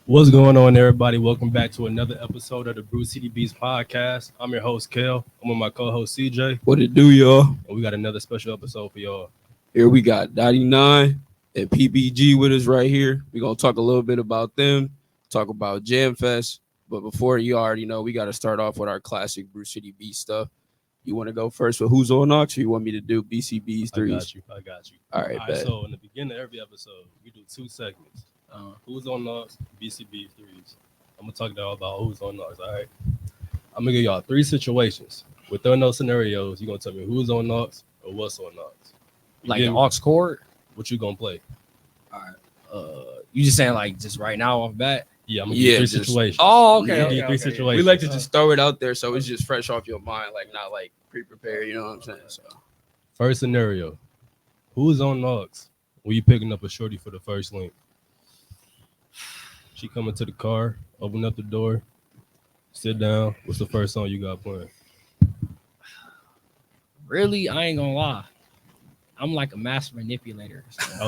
What's going on, everybody? Welcome back to another episode of the Brew City Beats podcast. I'm your host, Kale. I'm with my co-host, CJ, What it do, y'all? and we got another special episode for y'all. Here we got Dottie 9 and PBG with us right here. We're going to talk a little bit about them, talk about Jamfest. But before, you already know, we got to start off with our classic Brew City Beat stuff. You want to go first with Who's on Knox, or you want me to do BCB's threes? I got you. All right, bet. So in the beginning of every episode, we do two segments. Who's on Knox, BCB threes. I'm going to talk to y'all about who's on Knox, all right? I'm going to give y'all three situations. Within those scenarios, you're going to tell me who's on Knox or what's on Knox. Like the aux cord? What you going to play? All right. You just saying like just right now off bat? Yeah, I'm going to give you three situations. Oh, okay. I'm gonna give you three situations. We like to just throw it out there so it's just fresh off your mind, like not like pre-prepared, you know what I'm saying? So First scenario, who's on Knox when you picking up a shorty for the first link? She coming to the car, open up the door, sit down. What's the first song you got playing? Really? I ain't gonna lie. I'm like a master manipulator. So.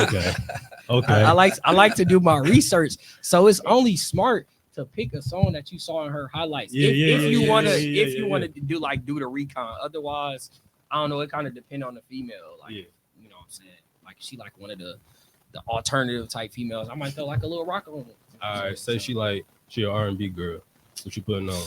Okay. I like to do my research. So it's only smart to pick a song that you saw in her highlights. If you wanted to do the recon. Otherwise, I don't know, it kind of depends on the female. Like, you know what I'm saying? Like she like one of the alternative type females. I might throw like a little rock on it. All right, say she an R&B girl. What you putting on?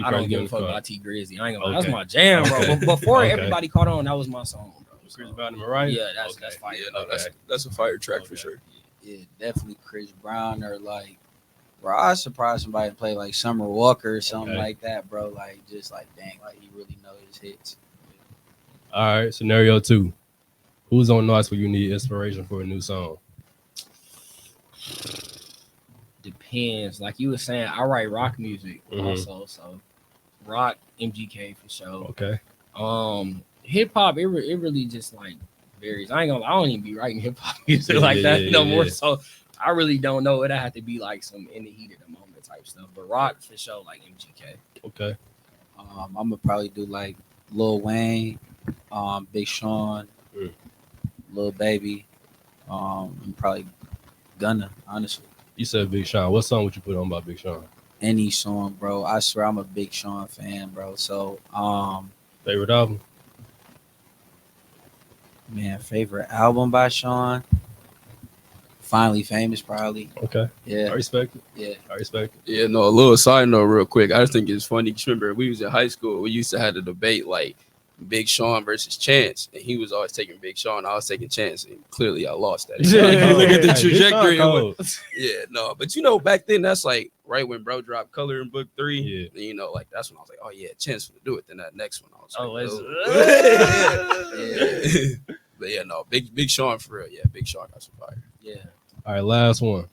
I don't give a fuck about T Grizzly. I ain't gonna. Okay. That's my jam, bro. Okay. But before Okay. everybody caught on, that was my song, bro. Chris Brown and Mariah? Yeah, that's fire. yeah, no, Okay. that's a fire track for sure. Yeah, definitely Chris Brown or like, bro. I was surprised somebody play like Summer Walker or something Okay. like that, bro. Like, just like, dang, like he really knows his hits. All right, scenario 2. Who's on Knox when you need inspiration for a new song? Depends. Like you were saying, I write rock music Mhm. also, so rock MGK for sure. Okay. Hip hop, it really just like varies. I don't even be writing hip hop music Yeah, like yeah, that yeah, no yeah, more. yeah. So I really don't know. It'd have to be like some in the heat of the moment type stuff. But rock for sure, like MGK. Okay. I'm gonna probably do like Lil Wayne, Big Sean, Mm. Lil Baby, and probably Gunna. Honestly, You said Big Sean. What song would you put on by Big Sean? any song, bro. I swear I'm a big Sean fan, bro. So, Favorite album? man, favorite album by Sean. Finally Famous, probably. Okay. I Yeah, respect it. yeah. I respect it. Yeah, no, a little side note real quick. I just think it's funny. 'Cause remember, we was in high school. We used to have the debate like Big Sean versus Chance. And he was always taking Big Sean. I was taking Chance. And clearly I lost that. If you look at the Hey, Big trajectory. Sean of what- cold. yeah, no. But you know, back then, that's like right when bro dropped Color in Book 3. Yeah. And you know, like that's when I was like, oh, yeah, Chance to do it. Then that next one, I was Oh, like, it's- yeah. But yeah, no, Big Sean for real. Yeah, Big Sean got some fire. Yeah. All right, last one.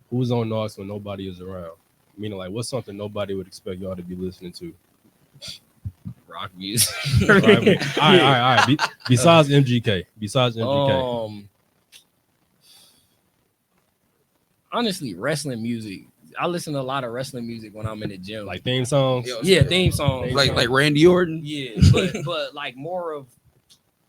Who's on Knox when nobody is around? Meaning, like, what's something nobody would expect y'all to be listening to? Rock music. All right. Besides MGK. Honestly, wrestling music. I listen to a lot of wrestling music when I'm in the gym. Like theme songs? Yo, yeah, theme songs. Like Randy Orton. Yeah, but like more of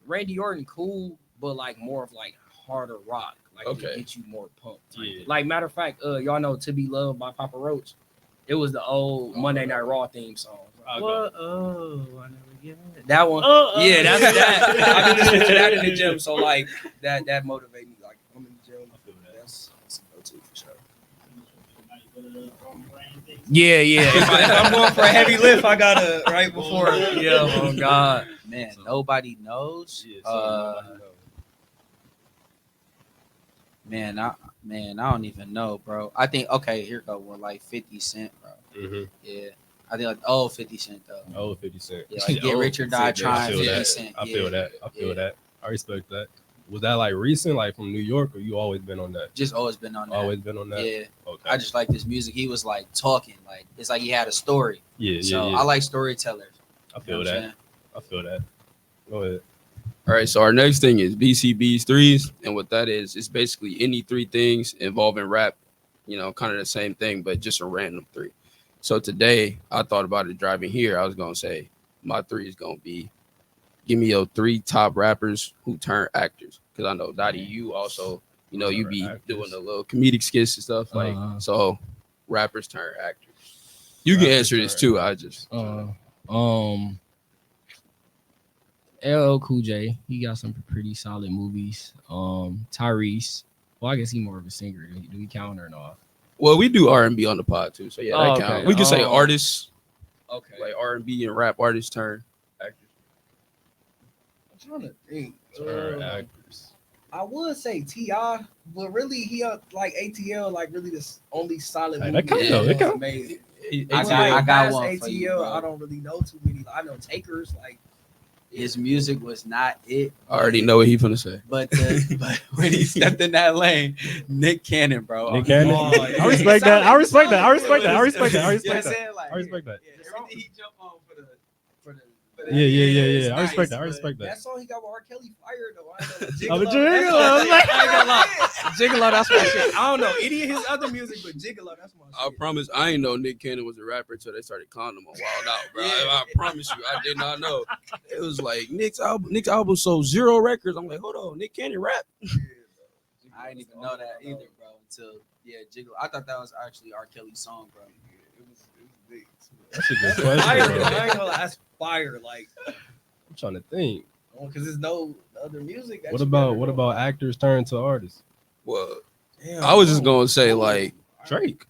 Randy Orton, cool, but like more of like harder rock, like to Okay. get you more pumped. Yeah. Like matter of fact, y'all know "To Be Loved" by Papa Roach. It was the old Monday Night Raw theme song. I'll What? Oh, I never get it. That one. Yeah, that's that. I've been listening to that in the gym, so like that motivates me. Like I'm in the gym. That's a go-to for sure. Yeah. If I'm going for a heavy lift, I gotta right before. Yeah, oh God. Man, nobody knows. Yeah, Man, I don't even know, bro. I think okay, here go one like 50 Cent, bro. Mm-hmm. Yeah, I think like 50 Cent though. Oh, 50 Cent. Yeah, like Get Rich or Die Trying. 50 that. Cent. I feel yeah, that. I respect that. Was that like recent, like from New York, or you always been on that? Just always been on that. Always been on that? Yeah, Okay. I just like this music. He was like talking, like it's like he had a story. yeah. So I like storytellers. I You feel know what I'm that. Go ahead. All right, so our next thing is BCB's threes, and what that is, it's basically any three things involving rap, you know, kind of the same thing, but just a random three. So today, I thought about it driving here. I was gonna say my three is gonna be, give me your three top rappers who turn actors, because I know Dottie, you also you know, you Or be actors. doing the little comedic skits and stuff like so. Rappers turn actors. You can Rappers answer this turn too. I just LL Cool J, he got some pretty solid movies. Tyrese, well, I guess he more of a singer. Do we count or not? well, we do R&B on the pod too, so yeah, that Okay. counts. We can say artists, Okay. like R&B and rap artists turn actors. I'm trying to think. Turn actors. I would say T.I., but really he like ATL, like really the only solid Hey, movie that count, though. That count. made. I got past one for you, bro. I don't really know too many. I know Takers, like His music was not it. I already know what he finna say. But but when he stepped in that lane, Nick Cannon, bro. Nick Cannon. I respect that. I respect that. I respect that. I You respect know what I'm that. saying? Like, I respect that. yeah, everything he jumped on for the Yeah. I it's respect that. I nice, respect that that. song he got with R. Kelly fired though. Oh, I but know Gigolo, Gigolo. I was like- I ain't gonna lie. Gigolo, that's my shit. I don't know any of his other music, but Gigolo, that's my I shit. promise I ain't know Nick Cannon was a rapper until they started calling him a Wild Out, bro. Yeah. I promise you, I did not know. It was like Nick's album sold 0 records. I'm like, hold on, Nick Cannon rap? I didn't even know that either, bro. Until Jiggle. I thought that was actually R. Kelly's song, bro. It was big. That's a good Fire, question, though. bro. I ain't gonna lie, that's fire. Like, I'm trying to think. because there's no other music. That What you about better what know. about actors turn to artists? Well, Damn, I was just bro. gonna say like Drake.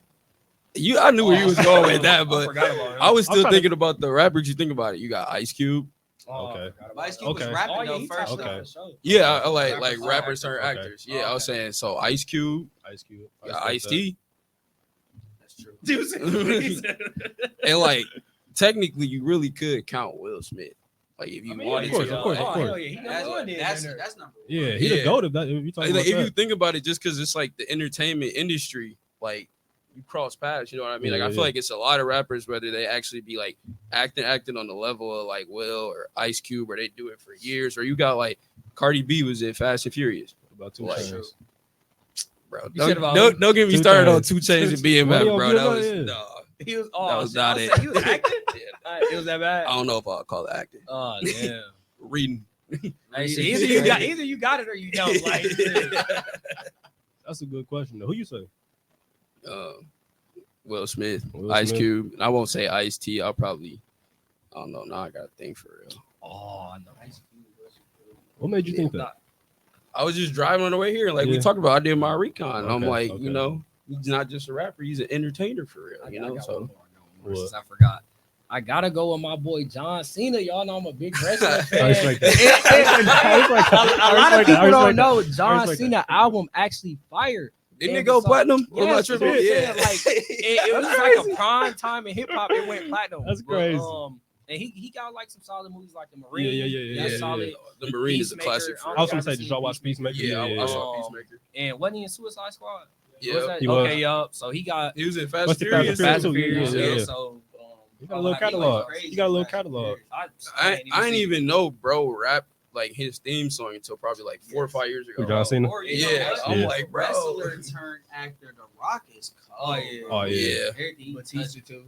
I knew where you was going with that, I but forgot about him. I was I'm still trying to- thinking about the rappers. You think about it. You got Ice Cube. Oh, I Okay. forgot about Ice him. Cube was Okay. rapping Oh, yeah, though he first. touched Okay. on the show. Yeah, I like Rappers turn rappers turn actors. actors. Yeah, I was Okay. saying so. Ice Cube, Ice Cube. you got Ice T, That's true. and like technically, you really could count Will Smith. Like if you wanted of course, to. of course, Like, of course. Hell yeah, he number That's one then. that's Then. number one. Yeah, he Yeah. the goat of that. If you talking like about if you that. think about it, just because it's like the entertainment industry, like you cross paths, you know what I mean? Like I Yeah. feel like it's a lot of rappers, whether they actually be like acting on the level of like Will or Ice Cube, or they do it for years, or you got like Cardi B was in Fast and Furious, About two Like, chains. bro. You said about Don't get me 2 started on Chainz. 2 Chainz and What BMF, do you bro. feel That about was it? no. He was. That was not it. He was acting. Yeah, It was that bad. I don't know if I'll call it acting. Oh damn. Reading. Hey, shit, either you got it or you don't. Like, That's a good question though. Who you say? Will Smith, Will Ice Smith. Cube. And I won't say Ice T. I'll probably. I don't know. Now I got to think for real. oh no. What made you think that? I was just driving on the way here, like we Yeah. talked about. I did my recon. I'm Okay, like, okay. you know, he's not just a rapper; he's an entertainer for real. You know, I got so one more, What? since I forgot. I gotta go with my boy John Cena. Y'all know I'm a big wrestling fan. I respect that. I respect that. A lot of I respect that. I people don't respect know I John respect Cena that. album actually fired. didn't Yeah, it go so- platinum? Or am I Yes, tripping? that's what I'm Yeah, saying, like, it was That's like a crazy. prime time in hip hop. It went platinum. That's But, crazy. and he got like some solid movies like The Marine. Yeah. That's solid. The Marine is a Peacemaker, classic. I For I was real. gonna say, did y'all watch Peacemaker? Yeah, I saw yeah. Peacemaker. And wasn't he in Suicide Squad? Yeah, Was that? He was. Okay, yup. So he got he was in Fast What's and the Fast and Furious. Furious Fast and too? Furious. Yeah. Yeah. So You got a little catalog. You got a little catalog. I didn't even know bro rap like his theme song until probably like 4 or 5 years ago. Who, John Cena? Yeah, I'm Yeah. like, bro. Wrestler turned actor. The Rock is cold. Oh, yeah. Everything Batista too.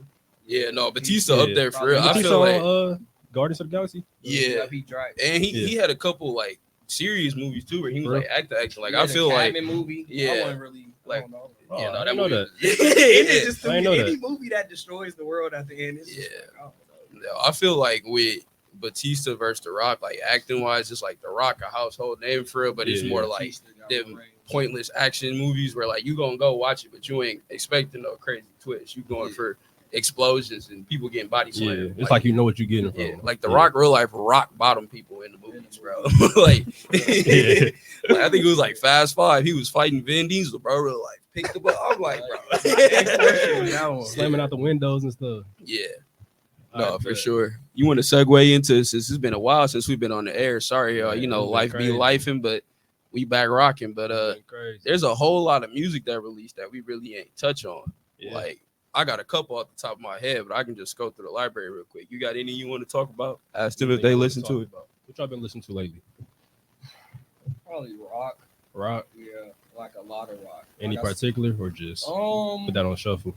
Yeah, no, Batista up Yeah. there for real. I Batista feel like on Guardians of the Galaxy. yeah, He drive. and he Yeah. had a couple like serious movies too where he was For like acting. Like He had I the feel like Cabin movie. yeah, I wasn't really like- I don't know. Oh, yeah, no, I that didn't know movie. that. It just I didn't know any that. movie that destroys the world at the end. It's Yeah. just like, I don't know. I feel like with Batista versus The Rock, like acting wise, it's like The Rock a household name for real, but it's Yeah. more like Batista got them range. pointless action movies where like you gonna go watch it, but you ain't expecting no crazy twist. You going for explosions and people getting body Yeah, slammed. it's like you know what you're getting from. yeah, him. like The Yeah. Rock real life rock bottom people in the movies, bro. like, Yeah. like, I think it was like Fast Five. He was fighting Vin Diesel, bro. Real life picked him up. I'm like, bro. That one. Slamming out the windows and stuff. yeah. All No, right, for bet. sure. You want to segue into since it's been a while since we've been on the air. Sorry, y'all. Yeah, You know, it's been life be crazy. lifing, but we back rocking. But Crazy. there's a whole lot of music that released that we really ain't touch on. Yeah. Like I got a couple off the top of my head, but I can just go through the library real quick. You got any you want to talk about? Ask them if they listen to it. What y'all been listening to lately? Probably rock. Rock? Yeah, like a lot of rock. Any Like I particular or just said, put that on shuffle?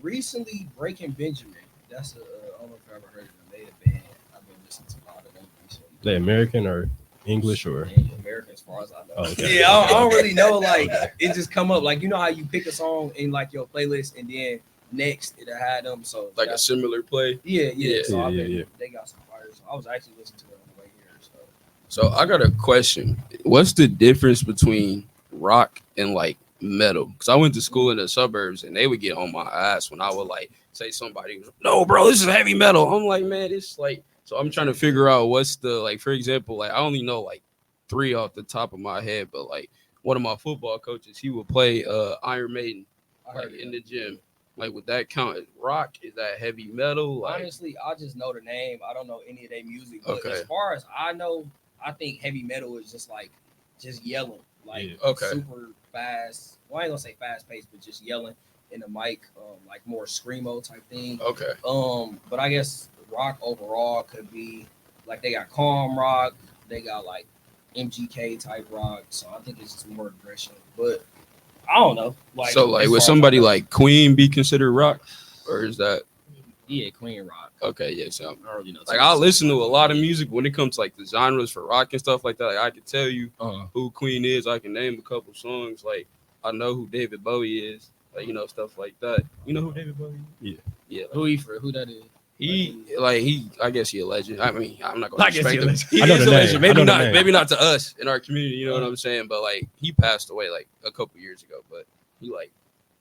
recently Breaking Benjamin. That's a I don't know if you ever heard of them. They a band. I've been listening to a lot of them recently. They American or English or? American, as far as I know. Oh, okay. Yeah, I don't really know. Like, it just come up. Like, you know how you pick a song in like your playlist, and then next it'll have them. So Like a similar play. Yeah. So Yeah, I bet yeah. they got some fires. So I was actually listening to it on the way here. So I got a question. What's the difference between rock and like metal? Because I went to school in the suburbs and they would get on my ass when I would like say somebody was, no, bro, this is heavy metal. I'm like, man, it's like, so I'm trying to figure out what's the, like, for example, like I only know like 3 off the top of my head, but like one of my football coaches, he would play Iron Maiden like in the gym. Like, would that count as rock? Is that heavy metal? Like, honestly, I just know the name. I don't know any of their music. But Okay. as far as I know, I think heavy metal is just like just yelling, like Okay. super fast. Well, I ain't gonna say fast paced, but just yelling in the mic, like more screamo type thing. okay. But I guess rock overall could be like they got calm rock, they got like MGK type rock. So I think it's just more aggression. But I don't know. Like, So like as would far as somebody I know, like Queen be considered rock? Or is that yeah, Queen rock. okay? Yeah, so I don't really know. like I listen to a lot of music when it comes to like the genres for rock and stuff like that. Like I can tell you who Queen is. I can name a couple songs. Like I know who David Bowie is. Like stuff like that. You know who David Bowie is? Yeah. Like, who that is? I guess he a legend. I mean, I'm not gonna I guess he respect a him. legend. He I know is the a name. legend. I Maybe know the not. name. Maybe not to us in our community. You know what I'm saying? But like he passed away like a couple years ago. But he like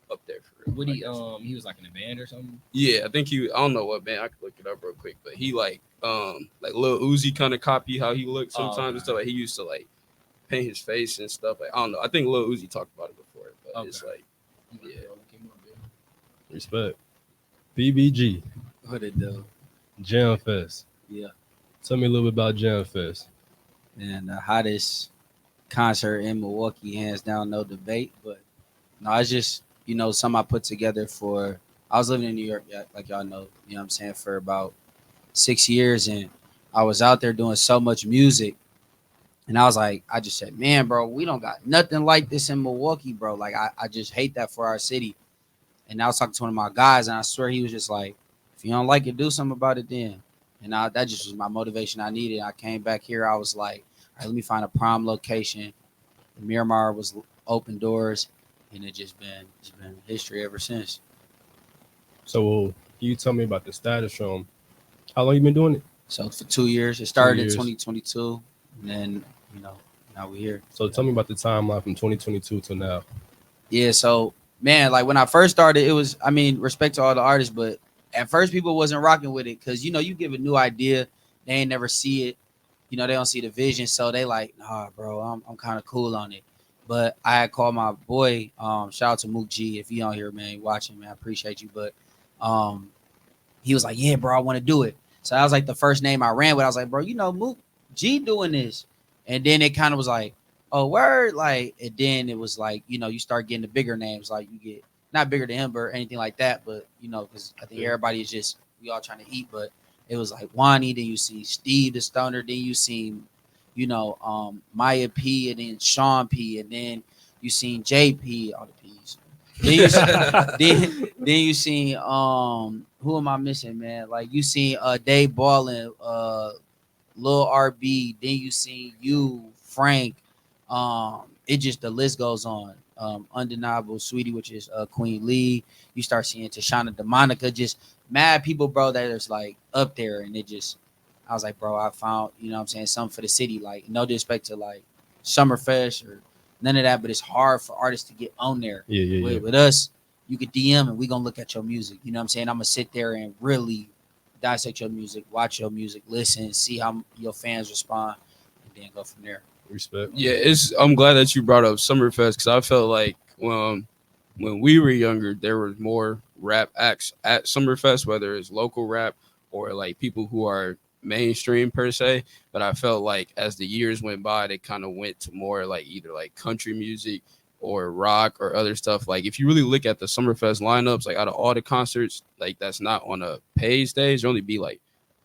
up there for real. What I guess. he was like in a band or something? Yeah, I think I don't know what band. I could look it up real quick, but he like Lil Uzi kind of copy how he looked sometimes and stuff. Like he used to like paint his face and stuff. Like I don't know. I think Lil Uzi talked about it before, but it's like Respect. BBG, What it do? Jamfest. Yeah. Tell me a little bit about Jamfest. And the hottest concert in Milwaukee, hands down, no debate. But no, it's just something I put together for. I was living in New York, like y'all know. You know what I'm saying, for about 6 years, and I was out there doing so much music. And I was like, I just said, man, bro, we don't got nothing like this in Milwaukee, bro. Like, I just hate that for our city. And I was talking to one of my guys, and I swear he was just like, if you don't like it, do something about it then. And that just was my motivation I needed. I came back here. I was like, all right, let me find a prime location. The Miramar was open doors, and it's been history ever since. So can you tell me about the status from how long you been doing it? So for 2 years, it started in years. 2022, and then now we're here. So tell me about the timeline from 2022 to now. Yeah, so man, like when I first started, it was, respect to all the artists, but at first people wasn't rocking with it because you give a new idea, they ain't never see it, they don't see the vision, so they like, nah, bro, I'm kind of cool on it. But I had called my boy, shout out to Mook G, if you on here, man, watching, man, I appreciate you. But he was like, yeah, bro, I want to do it. So that was like the first name I ran with. I was like, bro, Mook G doing this, and then it kind of was like, oh, word, like, and then it was like, you start getting the bigger names, like you get not bigger than him or anything like that, but because I think everybody is just, we all trying to eat, but it was like Wani, then you see Steve the Stoner, then you see, Maya P, and then Sean P, and then you seen JP, all the P's. Then you see, then you seen who am I missing, man? Like you seen Dave Ballin, Lil RB, then you seen you, Frank. It just, the list goes on. Undeniable Sweetie, which is Queen Lee. You start seeing Tashana DeMonica, just mad people, bro, that is like up there. And it just, I was like, bro, I found, something for the city. Like, no disrespect to like Summerfest or none of that, but it's hard for artists to get on there. With us, you could DM and we gonna look at your music. You know what I'm saying? I'm gonna sit there and really dissect your music, watch your music, listen, see how your fans respond, and then go from there. Respect. Yeah, I'm glad that you brought up Summerfest because I felt like when we were younger, there was more rap acts at Summerfest, whether it's local rap or like people who are mainstream per se. But I felt like as the years went by, they kind of went to more like either like country music or rock or other stuff. Like if you really look at the Summerfest lineups, like out of all the concerts, like that's not on a paid stage, there only be like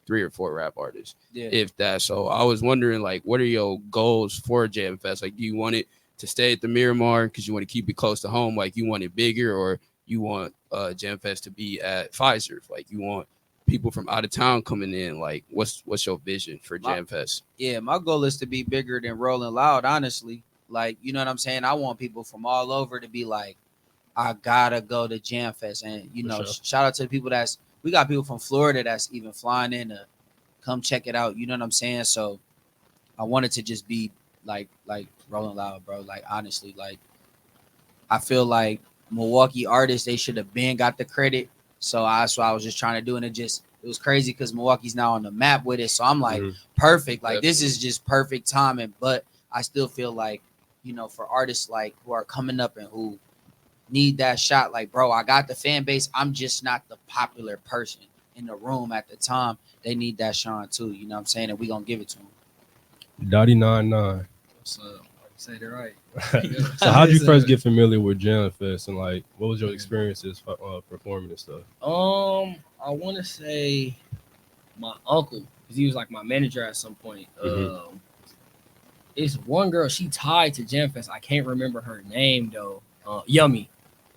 3 or 4 rap artists, if that. So I was wondering, like, what are your goals for Jamfest? Like, do you want it to stay at the Miramar because you want to keep it close to home? Like, you want it bigger, or you want Jamfest to be at Pfizer? Like, you want people from out of town coming in, like what's your vision for Jamfest? Yeah, my goal is to be bigger than Rolling Loud, honestly. Like, you know what I'm saying? I want people from all over to be like, I gotta go to Jamfest. And, you know, shout out to the people we got people from Florida that's even flying in to come check it out. You know what I'm saying? So I wanted to just be like Rolling Loud, bro. Like, honestly, like, I feel like Milwaukee artists, they should have been got the credit. So that's what I was just trying to do. And it was crazy because Milwaukee's now on the map with it. So I'm like, perfect. Like, this is just perfect timing. But I still feel like, you know, for artists like who are coming up and who need that shot, like, bro, I got the fan base. I'm just not the popular person in the room at the time. They need that shine too. You know what I'm saying? And we gonna give it to them. Dotty99. What's up? Say it right. So how did you first get familiar with Jamfest, and like what was your experiences performing and stuff? I want to say my uncle, because he was like my manager at some point. It's one girl, she tied to Jamfest. I can't remember her name though. Yummy,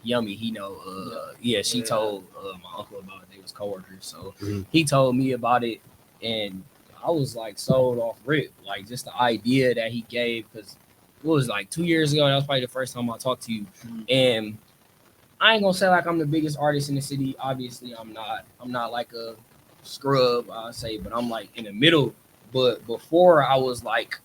he know. She told my uncle about it. They was coworkers, so he told me about it, and I was like sold off rip, like just the idea that he gave, because it was like 2 years ago. That was probably the first time I talked to you, and I ain't gonna say like I'm the biggest artist in the city. Obviously, I'm not. I'm not like a scrub, I say, but I'm like in the middle. But before, I was like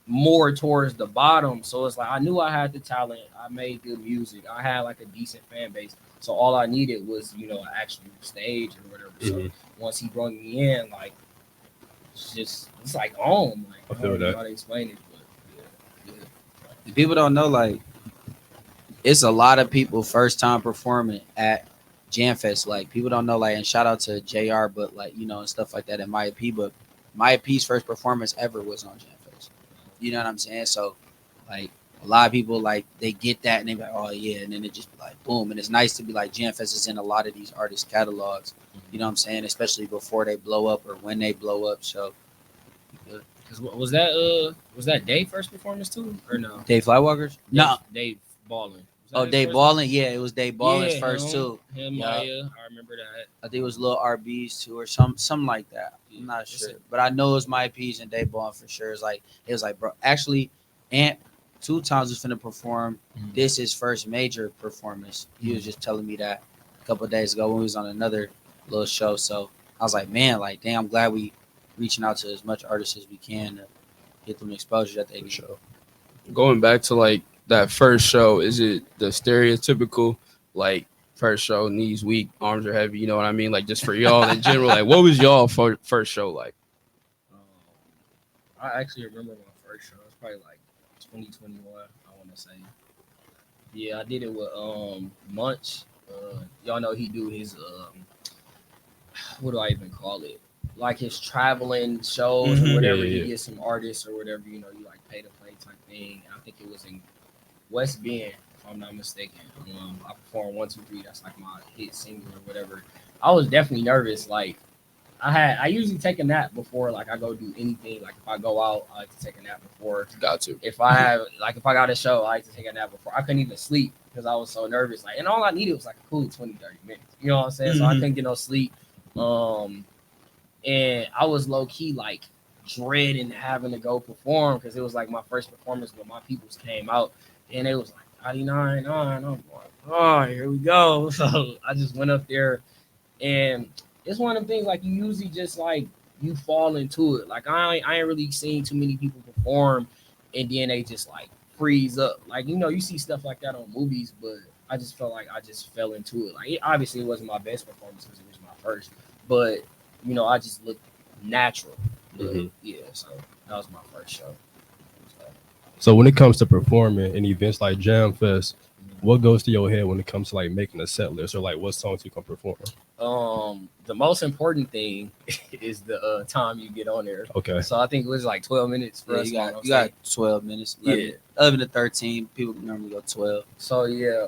more towards the bottom. So it's like I knew I had the talent. I made good music. I had like a decent fan base. So all I needed was, you know, an actual stage or whatever. So once he brought me in, like it's like home. Like I feel don't know that. how to explain it, but The people don't know, like, it's a lot of people first time performing at Jamfest. Like, people don't know, like, and shout out to JR, but like, you know, and stuff like that in my EP. But my EP's first performance ever was on Jamfest. You know what I'm saying? So like a lot of people, like, they get that and they be like, oh yeah, and then it just be like boom. And it's nice to be like Jamfest is in a lot of these artists' catalogs. You know what I'm saying? Especially before they blow up or when they blow up. So because was that Dave first performance too or no? Dave Flywalkers? No. Dave Ballin. Oh, Dave Ballin? Yeah, it was Dave Ballin's first too. Maya, I remember that. I think it was Lil RB's too, or something like that. I'm not sure, but I know it was my P's and Dave Ballin for sure. It was like, bro. Actually, Ant 2 times was finna perform. This is first major performance. He was just telling me that a couple of days ago when we was on another little show. So I was like, man, like, damn, I'm glad we reaching out to as much artists as we can to get them exposure that they need. Going back to like that first show, is it the stereotypical like first show, knees weak, arms are heavy, you know what I mean? Like just for y'all in general, like what was y'all first show like? I actually remember my first show. It was probably like 2021, I want to say. Yeah, I did it with Munch. Y'all know he do his what do I even call it? Like his traveling shows or whatever. He gets some artists or whatever, you know, you like pay to play type thing. And I think it was in West Bend, if I'm not mistaken. I performed 1, 2, 3. That's like my hit single or whatever. I was definitely nervous. Like I usually take a nap before like I go do anything. Like if I go out, I like to take a nap before. Got to. If I got a show, I like to take a nap before. I couldn't even sleep because I was so nervous. Like, and all I needed was like a cool 20, 30 minutes. You know what I'm saying? So I couldn't get no sleep. And I was low key like dreading having to go perform because it was like my first performance when my peoples came out, and it was like 99. I'm like, oh, here we go. So I just went up there, and it's one of them things like you usually just like you fall into it. Like I ain't really seen too many people perform, and then they just like freeze up. Like, you know, you see stuff like that on movies, but I just felt like I just fell into it. Like obviously it wasn't my best performance because it was my first, but you know, I just looked natural. But, yeah, so that was my first show. So when it comes to performing in events like Jamfest, what goes to your head when it comes to like making a set list or like what songs you can perform? The most important thing is the time you get on there. Okay. So I think it was like 12 minutes for us. You got 12 minutes. 11 to 13. People normally go 12. So yeah,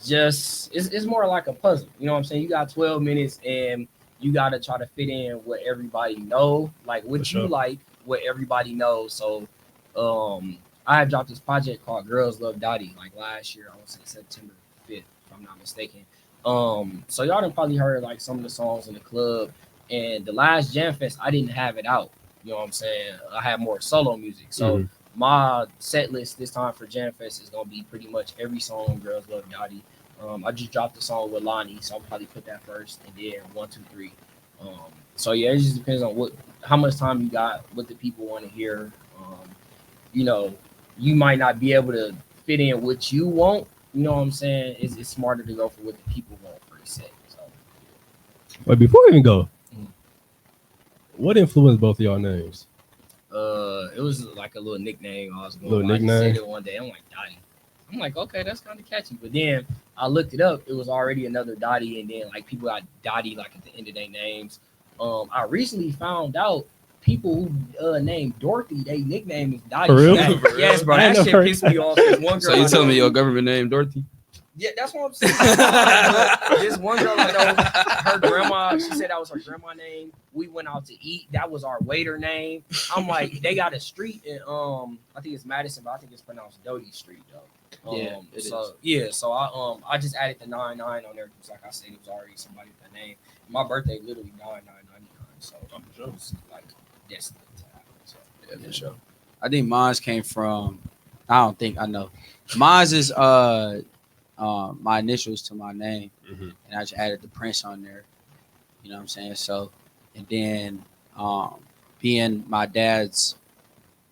just it's more like a puzzle. You know what I'm saying? You got 12 minutes and you got to try to fit in what everybody know, like what you like, what everybody knows. So I had dropped this project called Girls Love Dottie like last year. I want to say September 5th, if I'm not mistaken. So y'all done probably heard like some of the songs in the club. And the last Jamfest, I didn't have it out. You know what I'm saying? I had more solo music. So my set list this time for Jamfest is gonna be pretty much every song Girls Love Yachty. I just dropped the song with Lonnie, so I'll probably put that first, and then 1, 2, 3. So yeah, it just depends on how much time you got, what the people want to hear. You know, you might not be able to fit in what you want. You know what I'm saying? It's smarter to go for what the people want for the set. So. But before we even go, what influenced both of y'all names? It was like a little nickname. I was going. Little I just nickname? said it one day. I'm like Dottie. I'm like, okay, that's kind of catchy. But then I looked it up. It was already another Dottie, and then like people got Dottie like at the end of their names. I recently found out people who named Dorothy, they nickname is Dottie. For real? Yes, bro. That shit pissed me off. This one girl So you telling me your government name Dorothy? Yeah, that's what I'm saying. This one girl I know, her grandma, she said that was her grandma name. We went out to eat. That was our waiter name. I'm like, they got a street in I think it's Madison, but I think it's pronounced Doty Street though. So I just added the 99 on there because like I said, it was already somebody with that name. My birthday literally 9999. So it was like destined to happen. So Yeah, for sure. I think mine's came from. I don't think I know. Mine's is my initials to my name, and I just added the Prince on there. You know what I'm saying? So, and then being my dad's,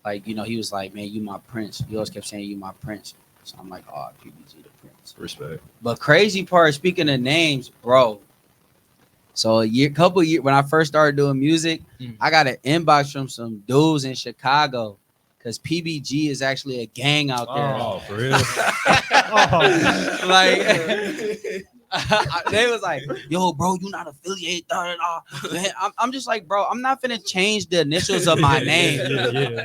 like, you know, he was like, man, you my Prince. He always kept saying you my Prince. So I'm like, oh, PBG the Prince. Respect. But crazy part, speaking of names, bro. So couple years when I first started doing music, I got an inbox from some dudes in Chicago. Because PBG is actually a gang out there. Oh, for real? Like, they was like, yo, bro, you not affiliated. Man, I'm just like, bro, I'm not finna change the initials of my name.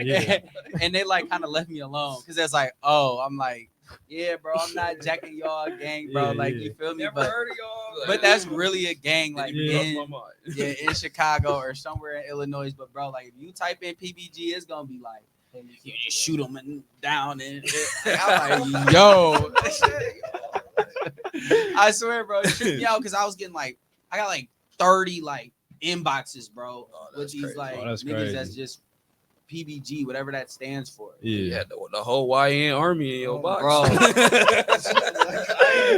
Yeah. And they like kind of left me alone. Because it's like, oh, I'm like, yeah, bro, I'm not jacking y'all gang, bro. You feel me? never heard of y'all. But that's really a gang, like in in Chicago or somewhere in Illinois. But bro, like if you type in PBG, it's gonna be like, you just shoot them down and I'm like, yo. I swear, bro, it tripped me out because I was getting like, I got like 30 like inboxes, bro, with these crazy. like that's niggas crazy. that's just PBG, whatever that stands for. Yeah. The whole YN army in your box. Bro.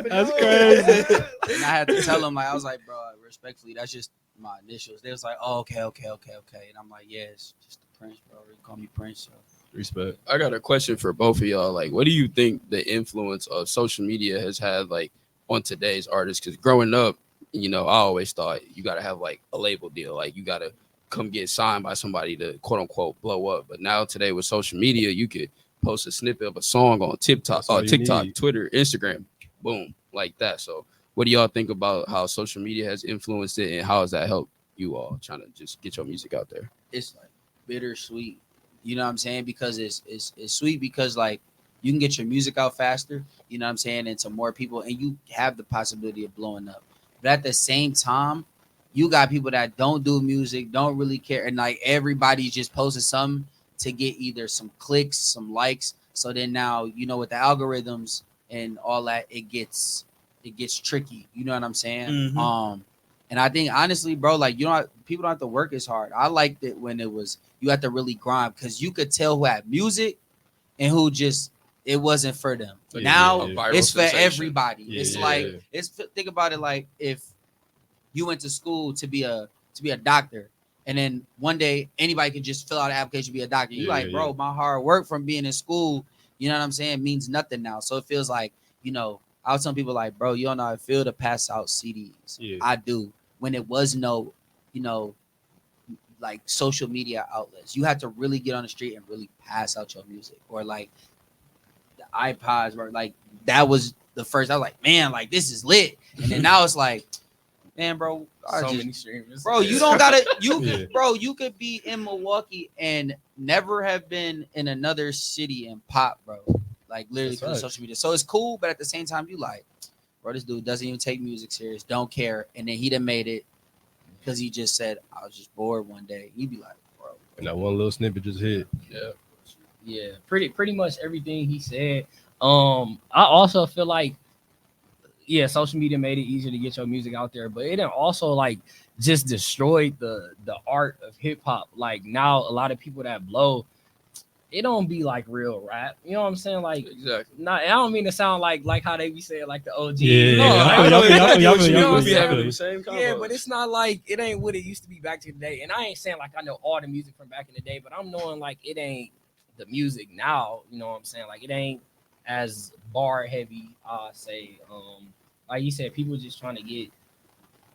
That's crazy. And I had to tell them, like, I was like, bro, respectfully, that's just my initials. They was like, oh, okay. And I'm like, yeah, it's just the Prince, bro. You call me Prince. So. Respect. I got a question for both of y'all. Like, what do you think the influence of social media has had, like, on today's artists? Because growing up, you know, I always thought you got to have, like, a label deal. Like, you got to come get signed by somebody to, quote unquote, blow up. But now today with social media, you could post a snippet of a song on TikTok, Twitter, Instagram, boom, like that. So what do y'all think about how social media has influenced it, and how has that helped you all trying to just get your music out there? It's like bittersweet. You know what I'm saying? Because it's sweet because like you can get your music out faster, you know what I'm saying, and to more people, and you have the possibility of blowing up. But at the same time, you got people that don't do music, don't really care, and like everybody's just posting something to get either some clicks, some likes. So then now, you know, with the algorithms and all that, it gets tricky. You know what I'm saying? And I think honestly, bro, like people don't have to work as hard. I liked it when it was you had to really grind because you could tell who had music and who just it wasn't for them. Now it's for everybody. It's think about it like if you went to school to be a doctor, and then one day anybody can just fill out an application to be a doctor. You bro, my hard work from being in school, you know what I'm saying, means nothing now. So it feels like, you know, I was telling people like, bro, you don't know how I feel to pass out CDs. Yeah. I do. When it was no, you know, like social media outlets, you had to really get on the street and really pass out your music, or like the iPods were like that was the first. I was like, man, like this is lit, and then now it's like, man, bro, many streamers. Bro, you don't gotta bro, you could be in Milwaukee and never have been in another city and pop, bro. Like literally through social media. So it's cool, but at the same time, you like, bro, this dude doesn't even take music serious, don't care. And then he done made it because he just said, I was just bored one day. You'd be like, bro. And that one little snippet just hit. Yeah, pretty much everything he said. I also feel like, yeah, social media made it easier to get your music out there, but it also like just destroyed the art of hip hop. Like now, a lot of people that blow, it don't be like real rap. You know what I'm saying? Like, Exactly. not. I don't mean to sound like how they be saying like the OG. Yeah, No, yeah, like, I feel you you, know what I'm be saying? having the same combos. Yeah, but it's not like it ain't what it used to be back in the day. And I ain't saying like I know all the music from back in the day, but I'm knowing like it ain't the music now. You know what I'm saying? Like it ain't as bar heavy. I say, like you said, people just trying to get.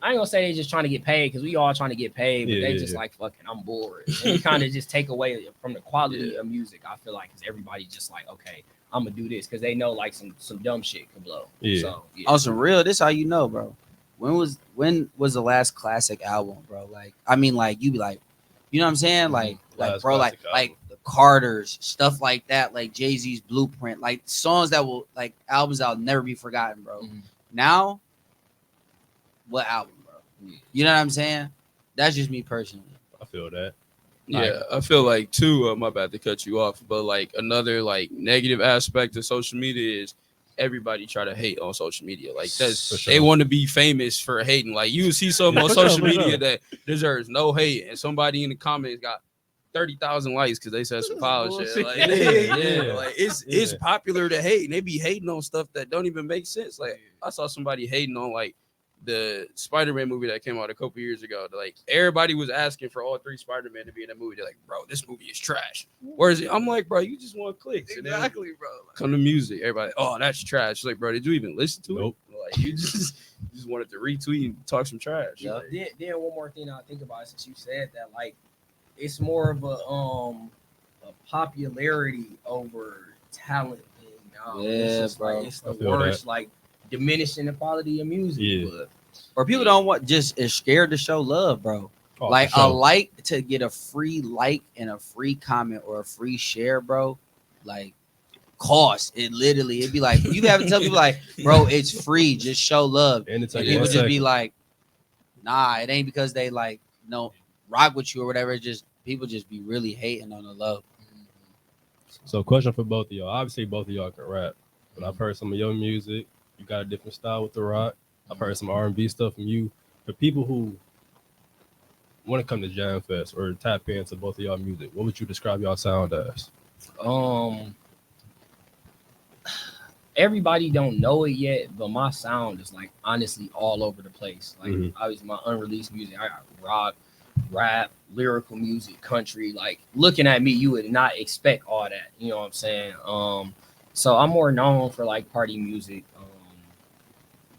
I ain't gonna say they just trying to get paid because we all trying to get paid, but they just like fucking. I'm bored, and it kind of just take away from the quality of music. I feel like because everybody just like okay, I'm gonna do this because they know like some dumb shit can blow. Yeah. So yeah. On some real, this how you know, bro. When was the last classic album, bro? Like, I mean, like you be like, you know what I'm saying? Like Last bro, like classic album. the Carters, stuff like that, like Jay-Z's Blueprint, like songs that will like albums that'll never be forgotten, bro. Mhm. Now, what album, bro? You know what I'm saying? That's just me personally. I feel that. Yeah, I feel like too. My bad to cut you off, but like another like negative aspect of social media is everybody try to hate on social media. Like that's For sure. they want to be famous for hating. Like you see some on For social sure. media that deserves no hate, and somebody in the comments got 30,000 likes because they said some foul shit. Like, Yeah. like it's popular to hate, and they be hating on stuff that don't even make sense. Like I saw somebody hating on like the Spider-Man movie that came out a couple years ago. Like everybody was asking for all 3 Spider-Man to be in the movie. They're like, bro, this movie is trash. Whereas I'm like, bro, you just want clicks. Exactly, bro. Come to music. Everybody, oh, that's trash. It's like, bro, did you even listen to Nope. it? Like you just wanted to retweet and talk some trash. Yeah. Like, Then one more thing I think about since you said that, like it's more of a popularity over talent thing now. Yeah, it's just, bro. Like, it's I the feel worst, like diminishing the quality of music. Yeah. But Or people don't want just is scared to show love, bro. Oh, like for sure. a like to get a free like and a free comment or a free share, bro. Like cost it literally. It'd be like you have to tell people like, bro, it's free. Just show love. And it's And like people 1 just be second. like, nah, it ain't because they like rock with you or whatever. It's just people just be really hating on the love. So, question for both of y'all. Obviously, both of y'all can rap, but I've heard some of your music. You got a different style with the rock. I've heard some R&B stuff from you. For people who want to come to Jamfest or tap into both of y'all music, what would you describe y'all sound as? Everybody don't know it yet, but my sound is like honestly all over the place. Like obviously my unreleased music, I got rock, rap, lyrical music, country. Like looking at me, you would not expect all that. You know what I'm saying? So I'm more known for like party music.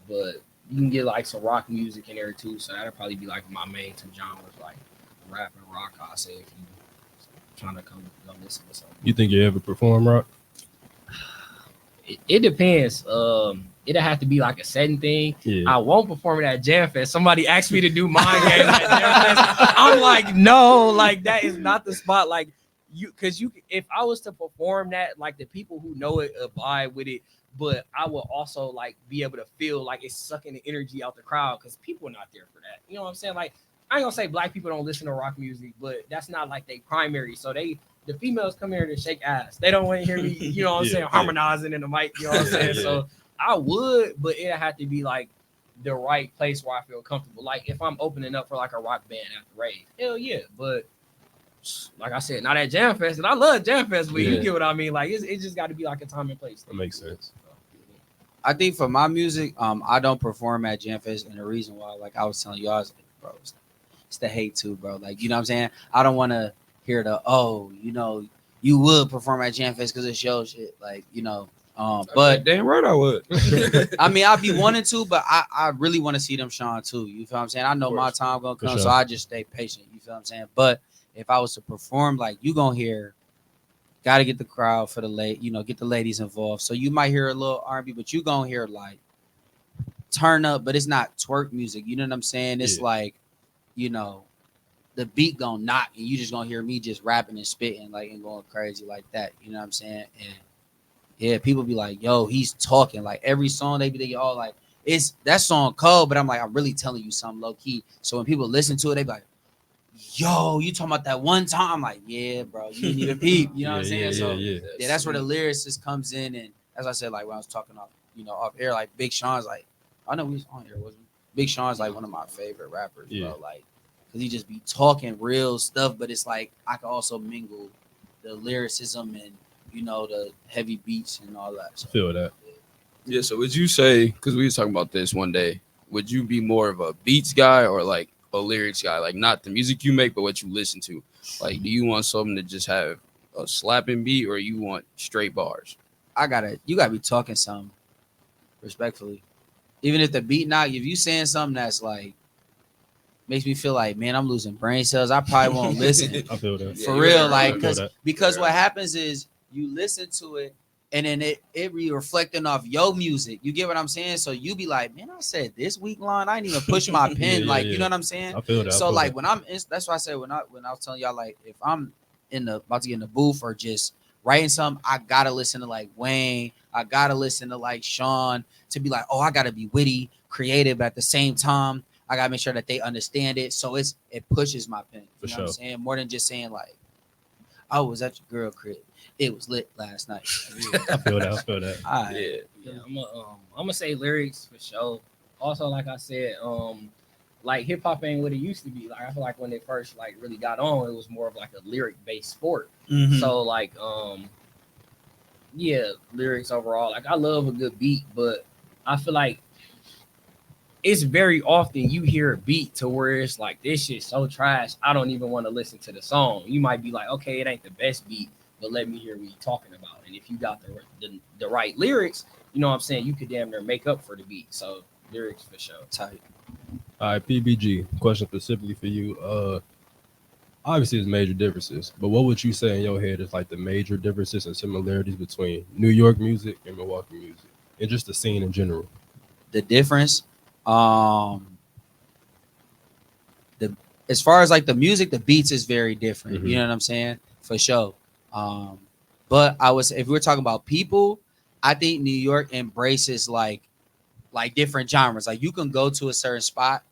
But you can get like some rock music in there too. So that'd probably be like my main two genres, like rap and rock. I say if you trying to come listen to something. You think you ever perform rock? It depends. It'll have to be like a setting thing. Yeah. I won't perform it at Jamfest. Somebody asked me to do mind games at Jamfest. I'm like, no, like that is not the spot. Like because if I was to perform that, like the people who know it abide with it, but I will also like be able to feel like it's sucking the energy out the crowd because people are not there for that. You know what I'm saying? Like I ain't gonna say black people don't listen to rock music, but that's not like they primary. So the females come here to shake ass. They don't want to hear me, you know what I'm saying, harmonizing in the mic, you know what I'm saying? So I would, but it had to be like the right place where I feel comfortable. Like if I'm opening up for like a rock band at the rave, hell yeah. But like I said, not at Jamfest, and I love Jamfest, but you get what I mean. Like it just got to be like a time and place. That makes sense. I think for my music, I don't perform at Jamfest, and the reason why, like I was telling you, I was like, bro, it's the hate too, bro. Like you know what I'm saying? I don't want to hear the you would perform at Jamfest because it's your shit, like but damn right I would. I mean I'd be wanting to, but I really want to see them shine too. You feel what I'm saying? I know my time gonna come, so I just stay patient. You feel what I'm saying? But if I was to perform, like you gonna hear, gotta get the crowd for the get the ladies involved. So you might hear a little R&B, but you gonna hear like turn up, but it's not twerk music. You know what I'm saying? It's like, the beat gonna knock, and you just gonna hear me just rapping and spitting like and going crazy like that. You know what I'm saying? And yeah, people be like, "Yo, he's talking." Like every song they all like, "It's that song cold," but I'm like, I'm really telling you something low key. So when people listen to it, they be like, "Yo, you talking about that one time?" I'm like, "Yeah, bro, you didn't even peep." You know what I'm saying? Yeah, that's where the lyricist comes in, and as I said, like when I was talking off air, like Big Sean's like, I know we was on here, wasn't we? Big Sean's like one of my favorite rappers, Yeah. bro. Like, cause he just be talking real stuff, but it's like I can also mingle the lyricism and the heavy beats and all that. So, Feel that. Yeah, so would you say, because we was talking about this one day, would you be more of a beats guy or like a lyrics guy? Like not the music you make, but what you listen to. Like, do you want something to just have a slapping beat or you want straight bars? you gotta be talking something respectfully. Even if the beat not, if you saying something that's like makes me feel like, man, I'm losing brain cells, I probably won't listen. I feel that. For real, like, I feel that. because what happens is you listen to it and then it be reflecting off your music. You get what I'm saying? So you be like, man, I said this weak line, I didn't even push my pen. Yeah, like, yeah. you know what I'm saying? I feel that. So like when that's why I said when I was telling y'all, like, if I'm about to get in the booth or just writing something, I gotta listen to like Wayne, I gotta listen to like Sean to be like, oh, I gotta be witty, creative, but at the same time, I gotta make sure that they understand it. So it pushes my pen. You know what I'm saying? More than just saying like, I was at your girl crib. It was lit last night. I feel that. All right. Yeah, I'm gonna say lyrics for sure. Also, like I said, like hip hop ain't what it used to be. Like I feel like when they first like really got on, it was more of like a lyric based sport. Mhm. So like yeah, lyrics overall. Like I love a good beat, but I feel like it's very often you hear a beat to where it's like this shit's so trash, I don't even want to listen to the song. You might be like, okay, it ain't the best beat, but let me hear what you're talking about. And if you got the right lyrics, you know what I'm saying, you could damn near make up for the beat. So lyrics for sure. Tight. All right, PBG. Question specifically for you. Obviously, there's major differences, but what would you say in your head is like the major differences and similarities between New York music and Milwaukee music, and just the scene in general? The difference, as far as like the music, the beats is very different. Mhm. You know what I'm saying? For sure. But if we're talking about people, I think New York embraces like different genres. Like you can go to a certain spot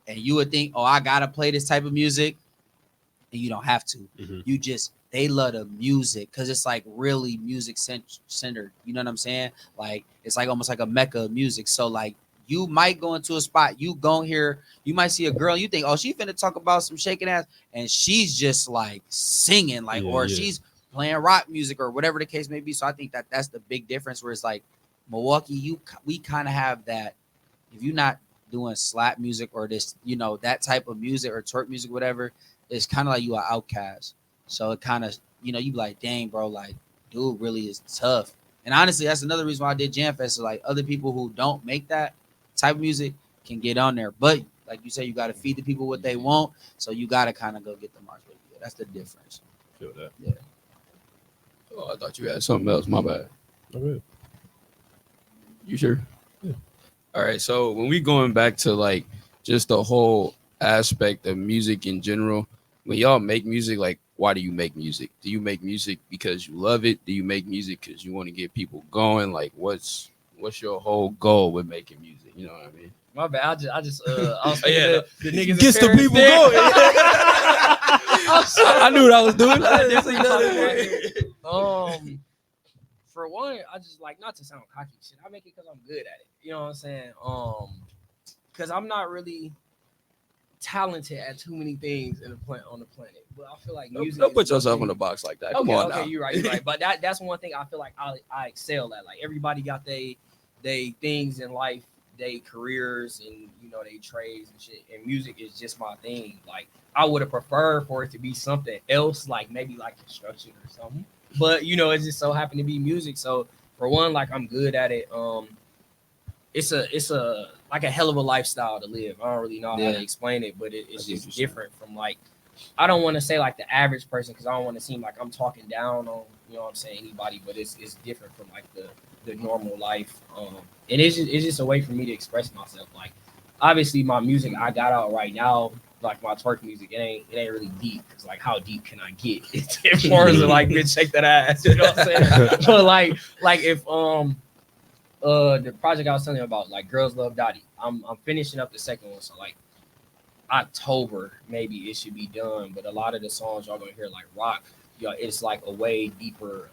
and you would think, oh, I gotta play this type of music, and you don't have to. Mhm. They love the music because it's like really music centered. You know what I'm saying? Like it's like almost like a mecca of music. So like you might go into a spot, you might see a girl, you think, oh, she finna talk about some shaking ass, and she's just like singing, like, or she's playing rock music or whatever the case may be. So I think that's the big difference. Where it's like Milwaukee, we kind of have that. If you're not doing slap music or this, that type of music or twerk music, whatever, it's kind of like you are outcast. So it kind of, you be like, dang, bro, like, dude really is tough. And honestly, that's another reason why I did Jamfest. So like other people who don't make that type of music can get on there. But like you say, you got to feed the people what they want. So you got to kind of go get the march. Yeah, that's the difference. Feel that. Yeah. Oh, I thought you had something else. My bad. Okay. You sure? Yeah. All right. So when we going back to like just the whole aspect of music in general, when y'all make music, like, why do you make music? Do you make music because you love it? Do you make music because you want to get people going? Like, what's your whole goal with making music? You know what I mean? My bad. I was Yeah, the niggas gets the people going. I knew what I was doing. For one, I just like, not to sound cocky shit, I make it because I'm good at it. You know what I'm saying? Because I'm not really talented at too many things on the planet, but I feel like music. Don't put yourself in a box like that. Come on now. You're right. But that's one thing I feel like I excel at. Like everybody got they things in life, they careers, and they trades and shit. And music is just my thing. Like I would have preferred for it to be something else, like maybe like construction or something. But it just so happened to be music. So for one, like I'm good at it. It's a like a hell of a lifestyle to live. I don't really know how to explain it, but it's just different from like, I don't want to say like the average person because I don't want to seem like I'm talking down on what I'm saying, anybody, but it's different from like the normal life. And it's just a way for me to express myself. Like obviously my music I got out right now, like my twerk music, it ain't really deep because like how deep can I get? It's more as like, bitch, shake that ass. You know what I'm saying? But like if the project I was telling you about, like Girls Love Dottie, I'm finishing up the second one, so like October maybe it should be done. But a lot of the songs y'all gonna hear like rock, it's like a way deeper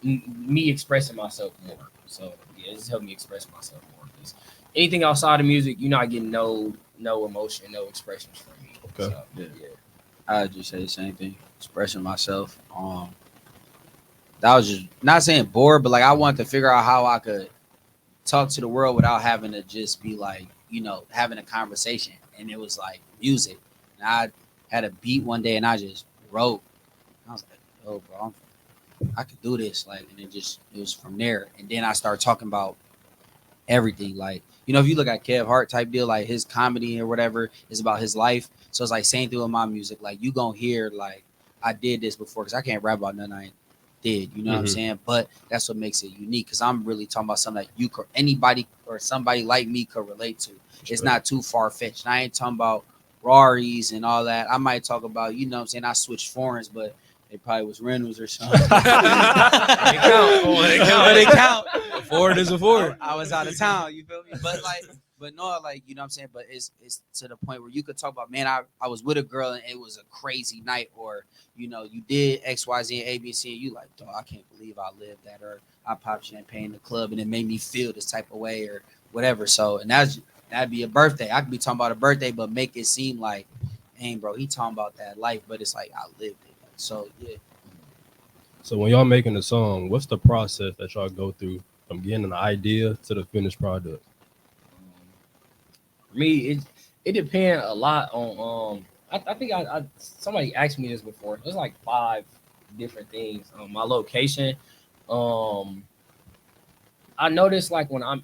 me expressing myself more. So yeah, it's helped me express myself more. Because anything outside of music, you're not getting no emotion, no expressions from me. Okay. So, yeah. I just say the same thing, expressing myself. That was just not saying bored, but like I wanted to figure out how I could talk to the world without having to just be like, having a conversation. And it was like music. And I had a beat one day and I just wrote. I was like, oh, bro, I could do this. Like, and it was from there. And then I started talking about everything. Like, if you look at Kev Hart type deal, like his comedy or whatever is about his life. So it's like same thing with my music. Like you gonna hear like I did this before because I can't rap about nothing I did. You know what I'm saying? But that's what makes it unique because I'm really talking about something that anybody or somebody like me could relate to. It's not too far fetched. I ain't talking about Raris and all that. I might talk about, what I'm saying? I switched foreigns, but they probably was Reynolds or something. They count. A Ford is a Ford. I was out of town, you feel me? But no, like, you know what I'm saying? But it's to the point where you could talk about, man, I was with a girl and it was a crazy night, or, you did X, Y, Z, and A, B, C, and you like, dog, I can't believe I lived that, or I popped champagne in the club and it made me feel this type of way or whatever. So, and that'd be a birthday. I could be talking about a birthday, but make it seem like, dang, bro, he talking about that life, but it's like I lived it. So, yeah. So when y'all making a song, what's the process that y'all go through from getting an idea to the finished product? For me, it depends a lot on I think I somebody asked me this before. There's like 5 different things. My location. I notice like when I'm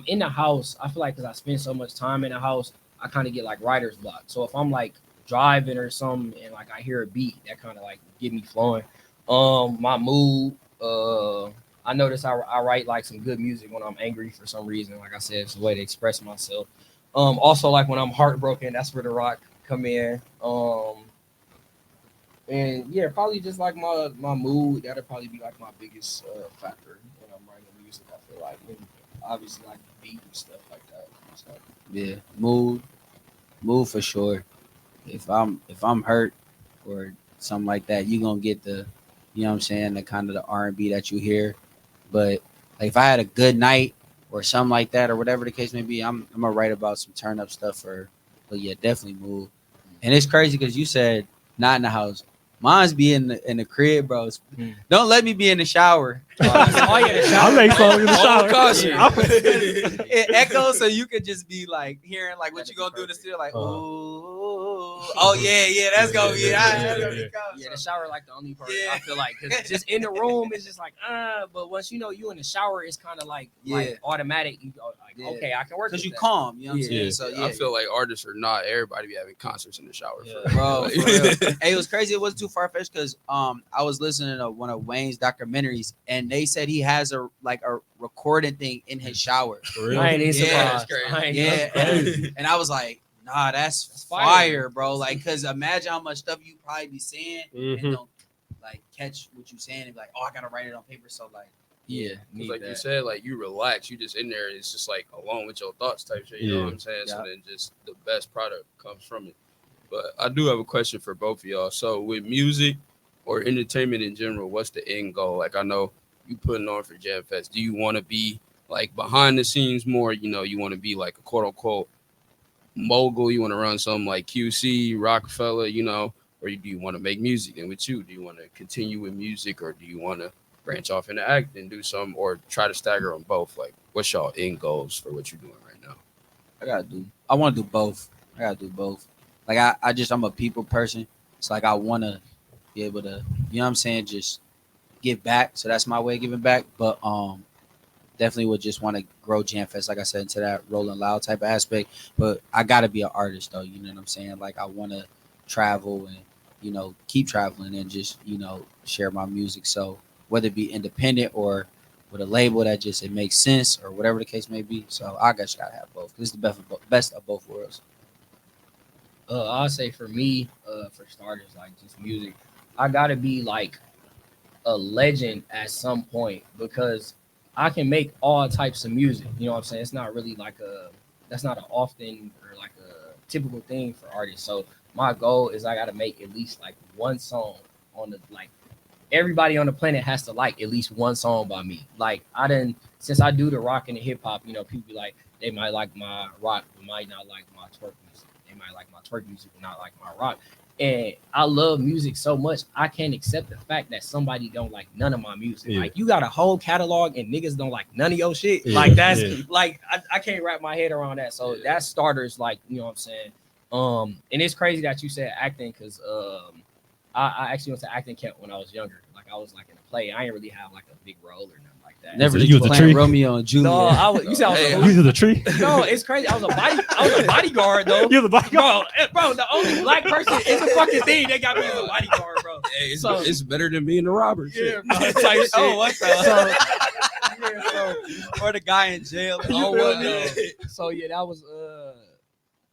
in the house, I feel like because I spend so much time in the house, I kind of get like writer's block. So if I'm like driving or something and like I hear a beat, that kind of like get me flowing. My mood. I notice I write like some good music when I'm angry for some reason. Like I said, it's a way to express myself. Also like when I'm heartbroken, that's where the rock come in. And yeah, probably just like my mood. That'll probably be like my biggest factor when I'm writing music. I feel like, and obviously like beat and stuff like that. So, Yeah, mood for sure. If I'm hurt or something like that, you gonna get the, what I'm saying, the kind of the R&B that you hear. But like if I had a good night or something like that, or whatever the case may be, I'm gonna write about some turn up stuff. But yeah, definitely mood. And it's crazy because you said not in the house. Mine's be in the crib, bro. Don't let me be in the shower. the shower. I make songs in the shower. It echoes, so you could just be like hearing like what you gonna do in the studio, like oh yeah, that's gonna be Yeah, the shower like the only part I feel like, because just in the room it's just like but once you in the shower it's kind of like automatic. You go like okay, I can work because you that. calm. You know what I'm saying? So I feel like artists are not everybody be having concerts in the shower, bro. For real. Hey, it was crazy. It wasn't too far fetched because I was listening to one of Wayne's documentaries and they said he has a recording thing in his shower. For real? I ain't even surprised. And I was like, nah, that's fire, bro. Like, cause imagine how much stuff you probably be saying and don't like catch what you saying and be like, oh, I gotta write it on paper. So like, like you said, like you relax, you just in there. It's just like alone with your thoughts type shit. You know what I'm saying? So then just the best product comes from it. But I do have a question for both of y'all. So with music or entertainment in general, what's the end goal? Like I know you putting on for Jamfest. Do you want to be like behind the scenes more? You want to be like a quote unquote mogul? You want to run something like QC, Rockefeller, or do you want to make music? And with you, do you want to continue with music or do you want to branch off into acting, do something, or try to stagger on both? Like, what's y'all end goals for what you're doing right now? I want to do both. I gotta do both. Like I'm a people person. It's like I want to be able to, you know what I'm saying, just give back. So that's my way of giving back. But definitely would just want to grow Jamfest, like I said, into that Rolling Loud type of aspect. But I gotta be an artist though. You know what I'm saying? Like I want to travel and keep traveling and just share my music. So whether it be independent or with a label that just it makes sense or whatever the case may be. So I guess you gotta have both. This is the best of both worlds. I'll say for me, for starters, like just music, I gotta be like a legend at some point because I can make all types of music. You know what I'm saying? It's not really like that's not an often or like a typical thing for artists. So my goal is I gotta make at least like one song on the like everybody on the planet has to like at least one song by me. Like since I do the rock and the hip hop, you know, people be like, they might like my rock, but might not like my twerk music. They might like my twerk music, but not like my rock. And I love music so much, I can't accept the fact that somebody don't like none of my music. Yeah. Like, you got a whole catalog and niggas don't like none of your shit. Yeah, Like, that's yeah. I can't wrap my head around that. So that starters, like, you know what I'm saying? And it's crazy that you said acting, because I actually went to acting camp when I was younger. Like, I was like in a play. I didn't really have like a big role or nothing like that. Never You did was a playing tree? Romeo and Juliet. No, you said I was a You was a tree? no, it's crazy. I was a bodyguard though. You was a bodyguard? Bro, the only black person is a fucking thing. They got me as a bodyguard, bro. Hey, So- it's better than being a robber. Yeah, bro, type shit. Oh, what the? So, Or the guy in jail. oh, You feel what, me? so yeah, that was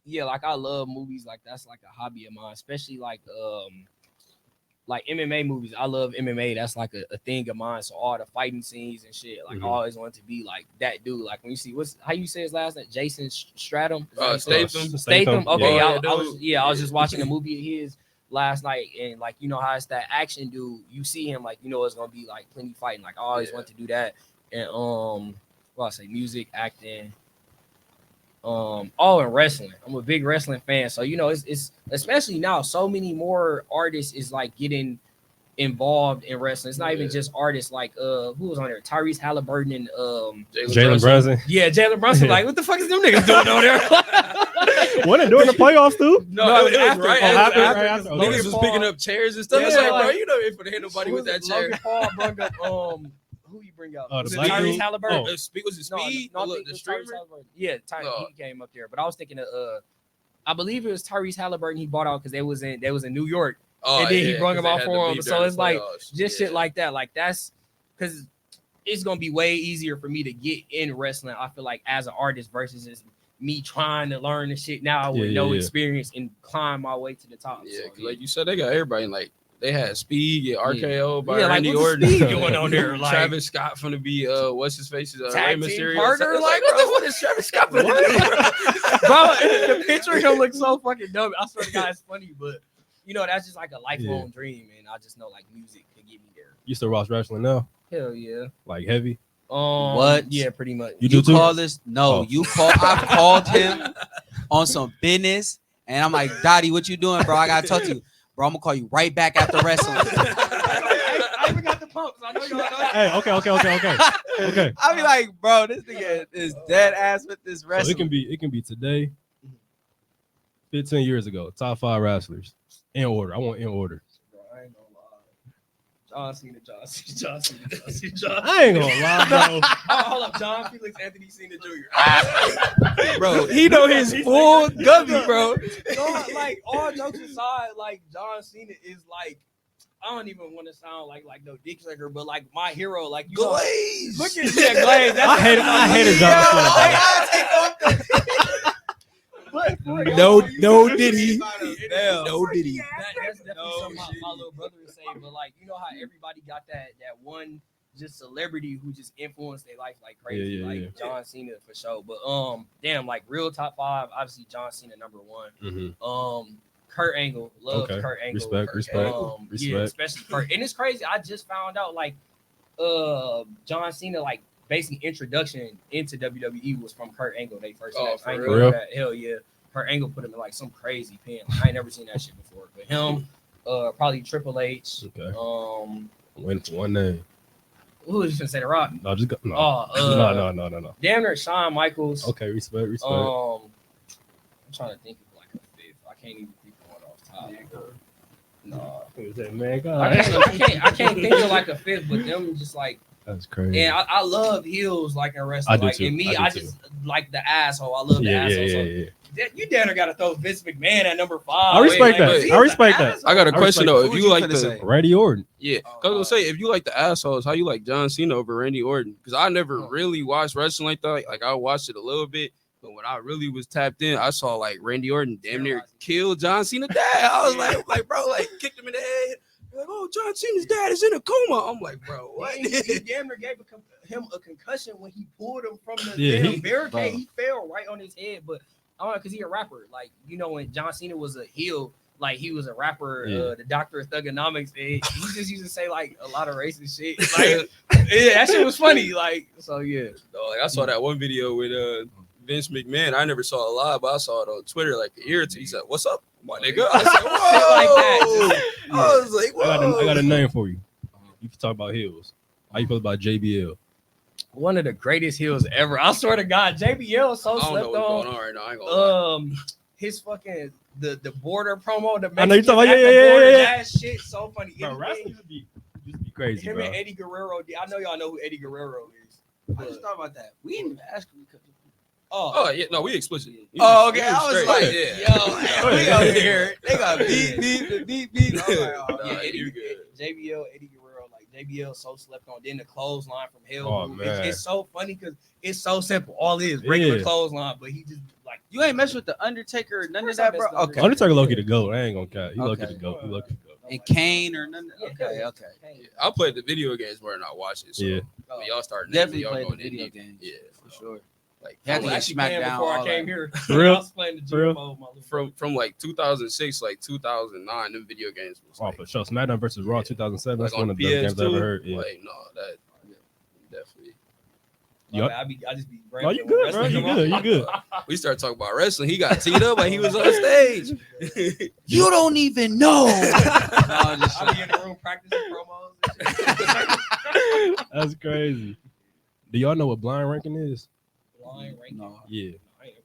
yeah, like I love movies. Like, that's like a hobby of mine, especially like MMA movies. I love MMA. That's like a thing of mine. So all the fighting scenes and shit, like I always wanted to be like that dude. Like, when you see how you say his last name, Jason Stratham. Statham. Okay, Yeah, I was just watching a movie of his last night, and like, you know how it's that action dude. You see him, like, you know it's gonna be like plenty fighting. Like, I always want to do that. And what I say, music, acting. And wrestling. I'm a big wrestling fan, so you know it's especially now, so many more artists is like getting involved in wrestling. It's not even just artists, like who was on there? Tyrese Halliburton and Jalen Brunson. yeah, Jalen Brunson. Like, what the fuck is them niggas doing on there? What they doing the playoffs too? No, it was after. right Oh, after. after. Okay. Niggas was picking up chairs and stuff. Yeah, It's like, bro, like- you know, ain't for to hit nobody with that chair. Logan Paul brought up who you bring up? Oh, the Was it black Tyrese dude? Halliburton? Oh. Was it No, Speed? no, I the think it was Tyrese streamer? Halliburton. Yeah, Oh. he came up there, but I was thinking of I believe it was Tyrese Halliburton. He bought out because they was in New York, and then he brought him out for him. So it's like just shit like that. Like, that's because it's gonna be way easier for me to get in wrestling, I feel like, as an artist versus just me trying to learn the shit now with no experience and climb my way to the top. Yeah, So, 'cause like you said, they got everybody. Like, they had Speed, RKO by Yeah, like, Randy what's the Orton. Speed doing on there? Like, Travis Scott finna be what's his face? Rey tag team Mysterio. partner? It's Like, what bro. the fuck is Travis Scott finna do? bro, the picture of him looks so fucking dumb. I swear to God, it's funny, but you know, that's just like a lifelong dream, and I just know like music could get me there. You still watch wrestling now? Hell yeah. Like heavy? What? Yeah, pretty much. You do too? Call this? No, Oh. I've called him on some business, and I'm like, Dottie, what you doing, bro? I gotta talk to you, bro. I'm gonna call you right back after wrestling. I even got the pumps. I know you know. Hey, okay. I be like, bro, this nigga is dead ass with this So wrestling. it can be today, 15 years ago. Top 5 wrestlers in order. I want in order. I ain't gonna lie. John Cena. I ain't gonna lie, bro. Hold up, John Felix Anthony Cena Jr. Bro, he know his full gummy, bro. No, like, all jokes aside, like, John Cena is like, I don't even want to sound like no dick sucker, but like my hero, like, you know, Glaze. look at Glaze. I hated John Cena. No did he? Damn. No did he? That's definitely something my little brother would say. But like, you know how everybody got that one just celebrity who just influenced their life like crazy, Yeah, like yeah. John Cena for sure. But damn, like real top 5, obviously John Cena number 1. Mm-hmm. Kurt Angle, love Okay. Kurt Angle. Respect. Yeah, especially Kurt. And it's crazy. I just found out like John Cena, like, basically introduction into WWE was from Kurt Angle. They first met. for I ain't real? gonna know that. Hell yeah. Kurt Angle put him in like some crazy pen. Like, I ain't never seen that shit before. But him, probably Triple H. Okay. I'm waiting for one name. Who was you gonna say? The Rock? No, just go. No. No. Damn near Shawn Michaels. Okay, respect. I'm trying to think of like a fifth. I can't even think of one off top. No. Who is that, man? God. I can't think of like a fifth, but them just like, That's crazy. and I love heels like in wrestling. I do Like, too. and me, I I do just like the asshole. I love the yeah, asshole. yeah, So yeah. you damn near gotta throw Vince McMahon at number 5. I respect that. he's I respect an that. asshole. I got a question though. If Who you was like you the finna say? Randy Orton. Yeah, cause I was gonna say if you like the assholes, how you like John Cena over Randy Orton? Because I never really watched wrestling like that. Like I watched it a little bit, but when I really was tapped in, I saw like Randy Orton damn near kill John Cena's dad. I was like, bro, like kicked him in the head. Like, oh, John Cena's dad is in a coma. I'm like, bro, what? He damn near gave him a concussion when he pulled him from the Yeah, damn he- barricade. bro. He fell right on his head, but I don't know, because he a rapper. Like, you know, when John Cena was a heel, like he was a rapper, Yeah. the doctor of thugonomics, and he just used to say like a lot of racist shit. Like, yeah, that shit was funny. Like, so yeah. No, like I saw that one video with Vince McMahon. I never saw it live, but I saw it on Twitter like a year or two. He said, "What's up, my nigga?" I said, "Whoa!" Shit like that. I was like, "Whoa!" I got a name for you. You can talk about heels. How you feel about JBL? One of the greatest heels ever. I swear to God, JBL so I don't know slept what's on. going on right now. I ain't gonna lie. His fucking the border promo, the I know you Mexicans talking about- at the yeah. border, that shit so funny. Bro, wrestling used to be crazy, Him bro. and Eddie Guerrero. I know y'all know who Eddie Guerrero is. I just thought about that. We didn't even ask him. Oh yeah, no, we explicit. Oh, okay. I was Straight. like, yeah. yo, we over here. They got beat. I was like, oh, Nah, Yeah, you good. JBL, Eddie Guerrero, like JBL so slept on. Then the clothesline from Hell. Oh, Group. man. It's so funny because it's so simple. All it is regular Yeah. clothesline, but he just like you ain't mess with the Undertaker or none of Of course that, I bro. messed with Okay. Undertaker low-key the GOAT. I ain't gonna count. He low-key Okay. the GOAT. He low-key the GOAT. And Kane or none. Yeah, Okay. Kane. I played the video games more than I watched it. So Yeah. when y'all start Definitely y'all played the going in video deep. games. Yeah, For sure. Like Had to from, get Actually, came SmackDown before I all came that. here. For real? I was playing the For real? GMO, my little from like 2006, like 2009, them video games was Oh, like, for sure. SmackDown versus Raw 2007. like That's one on of the best games I PS2. ever heard. Yeah. Like no, that definitely. Yup. I just be No, you good, bro. You good. You good. We started talking about wrestling. He got teed up like he was on stage. You don't even know. No, I'm just I be in the room practicing promos. And shit. That's crazy. Do y'all know what blind ranking is? Blind ranking. No. Yeah. I ain't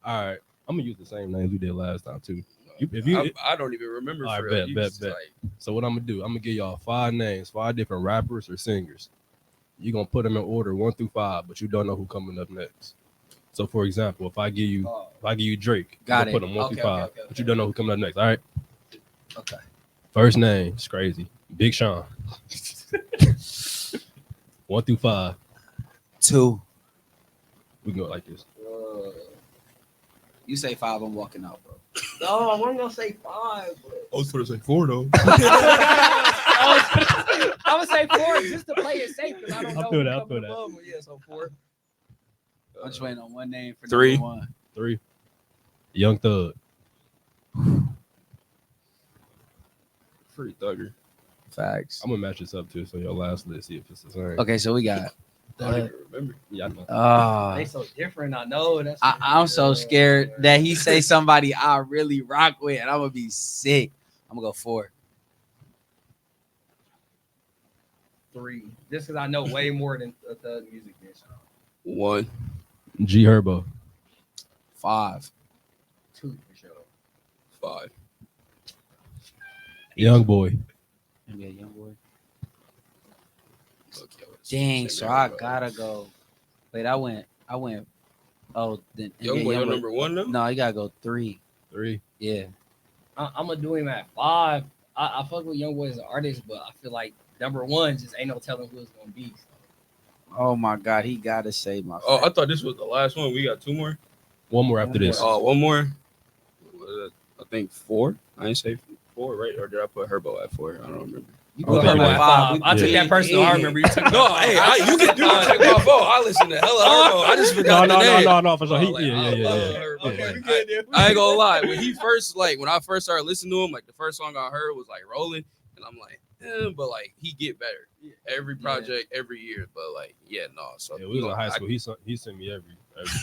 All right. I'm gonna use the same names we did last time too. If you I don't even remember. All For right, real. bet, You bet, just, bet. like, So what I'm gonna do? I'm gonna give y'all 5 names, 5 different rappers or singers. You're gonna put them in order 1 through 5, but you don't know who coming up next. So for example, if I give you Drake, Got you it. put them 1 Okay, through 5, okay, but you don't know who coming up next. All right. Okay. First name, it's crazy. Big Sean. 1 through 5. 2. We can go like this. You say 5, I'm walking out, bro. No, I wasn't gonna say 5. But I was going to say 4 though. I would say 4 just to play it safe because I don't know. I'll feel who that, I'll coming feel that. above me. Yeah, so 4. I'm just waiting on one name for 3. number 1. 3. Young Thug. Free Thugger. Facts. I'm gonna match this up too. So your last list, see if it's the same. Okay, so we got. I don't even remember. Yeah, I know. They so different. I know. That's I'm so scared that he say somebody I really rock with, and I'm gonna be sick. I'm gonna go 4. 3. Just because I know way more than the music is. 1. G Herbo. 5. 2 for sure. 5. Young Boy. Yeah, young boy. Okay, Dang, so I gotta go. Wait, I went. Oh, then Young boy, your number 1 though. No, you gotta go 3. 3. Yeah. I'm gonna do him at 5. I fuck with Young Boy as an artist, but I feel like number 1 just ain't no telling who it's gonna be. Oh my God, he gotta say my. Oh, I thought this was the last one. We got 2 more. 1 more after this. Oh, 1 more. I think 4. I ain't say 4, right? Or did I put Herbo at 4? I don't remember. You Okay. put him at 5. I took that personal. I remember you took No, hey, you can check my phone. I listen to hella Herbo. I just forgot the name. No, for sure. Oh, like, Yeah. I love Herbo. Okay, Like, we good then. I ain't gonna lie. When I first started listening to him, like the first song I heard was like Rolling, and I'm like, but like he get better every project, every year. But like, yeah, no. So Yeah, we was in high school. He sent me every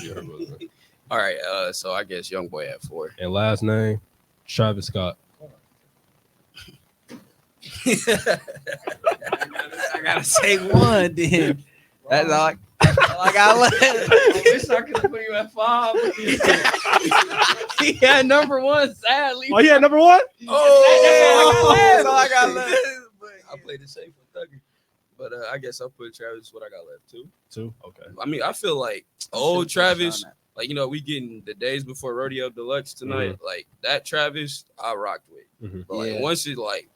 year. Herbo. All right, so I guess Young Boy at 4. And last name, Travis Scott. I gotta say 1 then. That's all I got left. I wish I could put you at 5. He had number 1, sadly. Oh, yeah, number 1. That's all I got left. I played it safe with Thugger, but I guess I'll put Travis. What I got left too. 2. Okay. I mean, I feel like old Travis. Like, you know, we getting the days before Rodeo Deluxe tonight. Like that Travis, I rocked with. Mhm. But like Yeah. once it like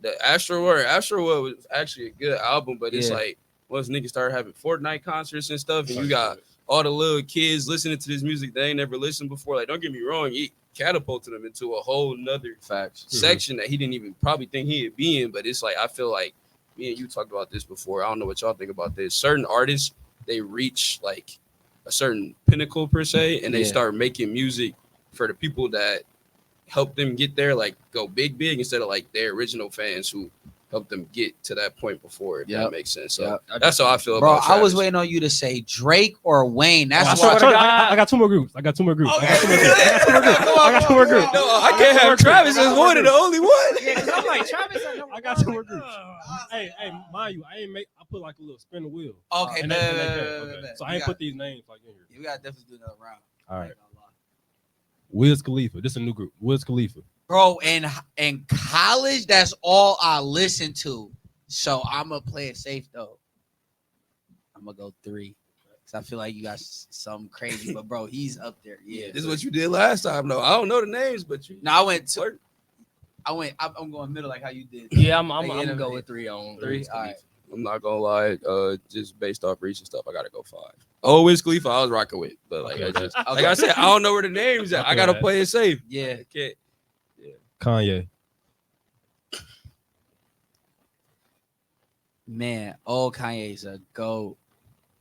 the Astro World was actually a good album, but it's Yeah. like once niggas started having Fortnite concerts and stuff, and you got all the little kids listening to this music they ain't never listened before. Like, don't get me wrong, he catapulted him into a whole nother Facts. section that he didn't even probably think he'd be in. But it's like I feel like me and you talked about this before. I don't know what y'all think about this. Certain artists, they reach like a certain pinnacle per se, and they Yeah. start making music for the people that helped them get there, like go big instead of like their original fans who helped them get to that point before. If that makes sense. So that's how I feel Bro, about Travis. I was waiting on you to say Drake or Wayne. That's I, why. I got two more groups. I got two more groups. Okay. I got two more groups. No, I can't have Travis as one and the only one. Yeah, because I'm like, Travis, I got two more groups. Hey, mind you, I put like a little spin the wheel. Okay, And okay. So I ain't put these names like in here. You got to definitely do another round. All right. Wiz Khalifa. This is a new group. Wiz Khalifa. Bro, in college, that's all I listened to. So I'm going to play it safe, though. I'm going to go 3. Because I feel like you got something crazy. But, bro, he's up there. Yeah. This is what you did last time, though. I don't know the names, but you. No, I'm going middle like how you did. Yeah, I'm going to go with 3 on 3. All right. I'm not gonna lie, just based off recent stuff, I gotta go 5. Oh, Wiz Khalifa, I was rocking with, but like like I said, I don't know where the names at. I gotta play it safe. Yeah, can't. Kanye. Man, old Kanye's a GOAT.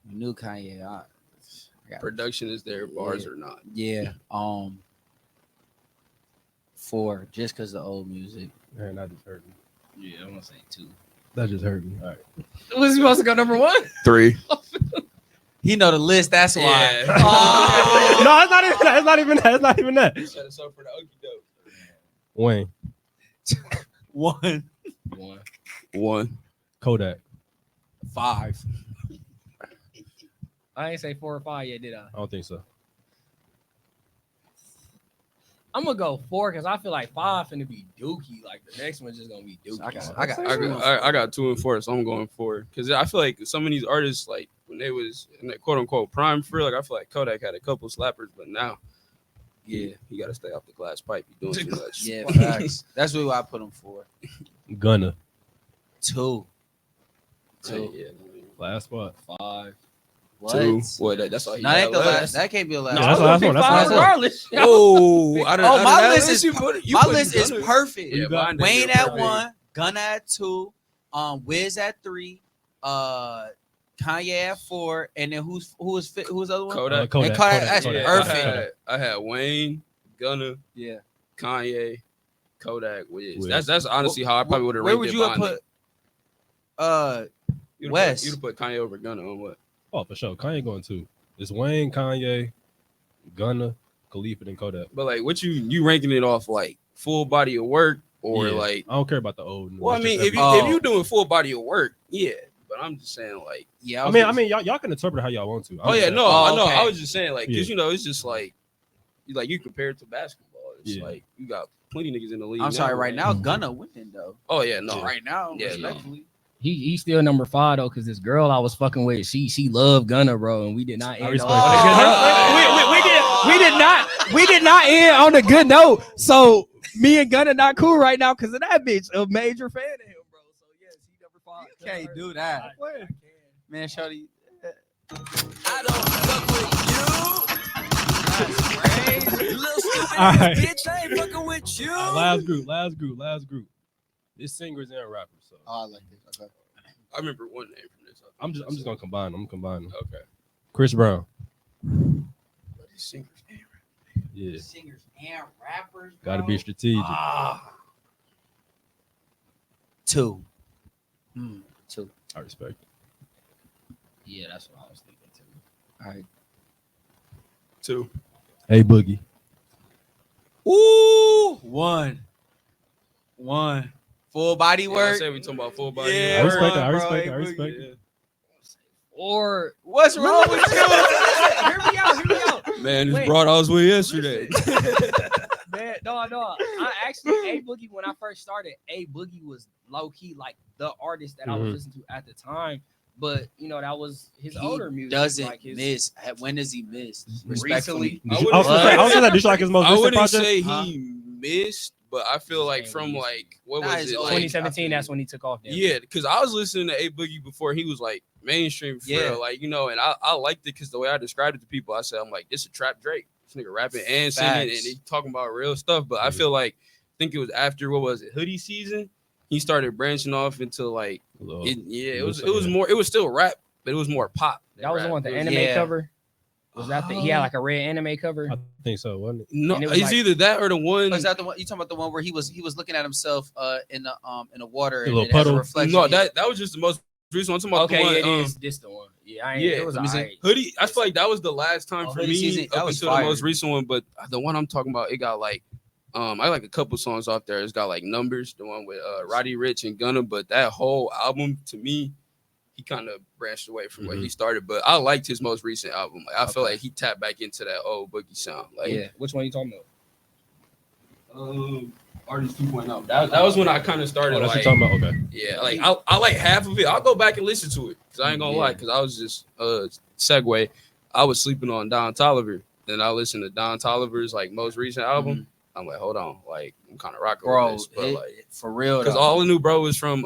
New Kanye, Production is there, bars or not. Yeah. 4, just because the old music. Man, that just hurt me. Yeah, I'm going to say 2. That just hurt me. All right. Was he supposed to go number 1? 3. He know the list. That's why. Yeah. Oh. No, it's not even that. It's not even that. It's not even that. Set us up for the okey doke. Wayne. 1. 1. Kodak. 5. I ain't say 4 or 5 yet, did I? I don't think so. I'm gonna go 4 because I feel like 5 finna be dookie. Like the next one's just gonna be dookie. I got 2 and 4, so I'm going 4 because I feel like some of these artists, like when they was in that quote unquote prime for, like I feel like Kodak had a couple slappers, but now, yeah, you got to stay off the glass pipe. You doing too much. Yeah, facts. That's really why I put him 4. Gunna. 2. Yeah. Last spot. 5. What? 2. Boy, that's all he No, had that ain't the left. last. That can't be the last. No, that's the last one. That's the last one. regardless. Oh, my list is you my put list is Gunna. perfect. Yeah, mine Wayne is at perfect. 1, Gunna at 2, Wiz at 3, Kanye at 4, and then who's the other one? Kodak. Kodak. And Kodak, that's Kodak. perfect. I had Wayne, Gunna, Yeah. Kanye, Kodak, Wiz. Wiz. That's honestly how I probably would have Where ranked would it. you have put? West. You'd have put Kanye over Gunna on what? Oh, for sure. Kanye going 2. It's Wayne, Kanye, Gunna, Khalifa, and Kodak. But like, what you ranking it off like full body of work or Yeah. like? I don't care about the old. New. Well, I It's mean, just if you doing full body of work, yeah. But I'm just saying like, Yeah. I mean, y'all can interpret how y'all want to. oh yeah, no, Oh, I know. okay. I was just saying like, because Yeah. it's just like you compare it to basketball. It's Yeah. like you got plenty niggas in the league. I'm sorry. now, Right man. now, Gunna winning though. Oh yeah, no. Right now, Yeah, respectfully. He's still number 5 though, because this girl I was fucking with, she loved Gunna, bro, and we did not end respect on that. we did not end on a good note. So me and Gunna not cool right now because of that bitch. A major fan of him, bro. So yes, he number 5. You can't do that, man. Shorty. I don't fuck with you. Little stupid All right. bitch, I ain't fucking with you. Last group. It's singers and rappers. So Oh, I like this. Okay. I remember one name from this. I'm just gonna combine them. Okay. Chris Brown. But these singers, Yeah. Singers and rappers. Got to bro. be strategic. 2. 2. I respect it. Yeah, that's what I was thinking too. All right. 2. Hey Boogie. Ooh, 1. Full body I work. said we talking about full body. Yeah, I work. respect it. I bro, respect it. I hey, respect Yeah. it. Or What's wrong with you? hear me out. Man, this Wait. brought us way yesterday. Man, no. I actually A Boogie when I first started. A Boogie was low key like the artist that I was listening to at the time. But you know that was his older music. Doesn't like his, miss. When does he miss? Respectfully. I was gonna say that. Did you like his most I recent wouldn't project? say Huh? he missed, but I feel like from like what Nah, was it's it? old. Like, 2017. That's when he took off. Then. yeah, because I was listening to A Boogie before he was like mainstream for real, like and I liked it because the way I described it to people, I said I'm like, this a trap Drake. This nigga rapping and singing and he talking about real stuff. But I feel like I think it was after what was it, hoodie season, he started branching off into like it was more, it was still rap, but it was more pop. That was the one, the It was- anime cover. Was that he had like a red anime cover? I think so, wasn't it? No, And it was it's like- either that or the one. Is that the one you talking about? The one where he was looking at himself in the water The and little it has a puddle? reflection. No, that was just the most recent one. I'm talking about Okay, the it one. is this the one. Yeah, I ain't, yeah, it was let me see. alright. Hoodie. I feel like that was the last time for Hoodie me season, that up was until the fire. most recent one. But the one I'm talking about, it got like, I like a couple songs off there. It's got like Numbers, the one with Roddy Ricch and Gunna. But that whole album, to me, he kind of branched away from where he started. But I liked his most recent album. Like, I feel like he tapped back into that old Boogie sound. Like, Yeah, which one you talking about? Artist 2.0. That was when I kind of started. Oh, that's like, what you're talking about. Okay. yeah, like I like half of it. I'll go back and listen to it because I ain't gonna lie. Because I was just segue. I was sleeping on Don Toliver, then I listened to Don Toliver's like most recent album. I'm like, hold on, like I'm kind of rocking bro, with this, but like for real, because though. all I knew, bro, was from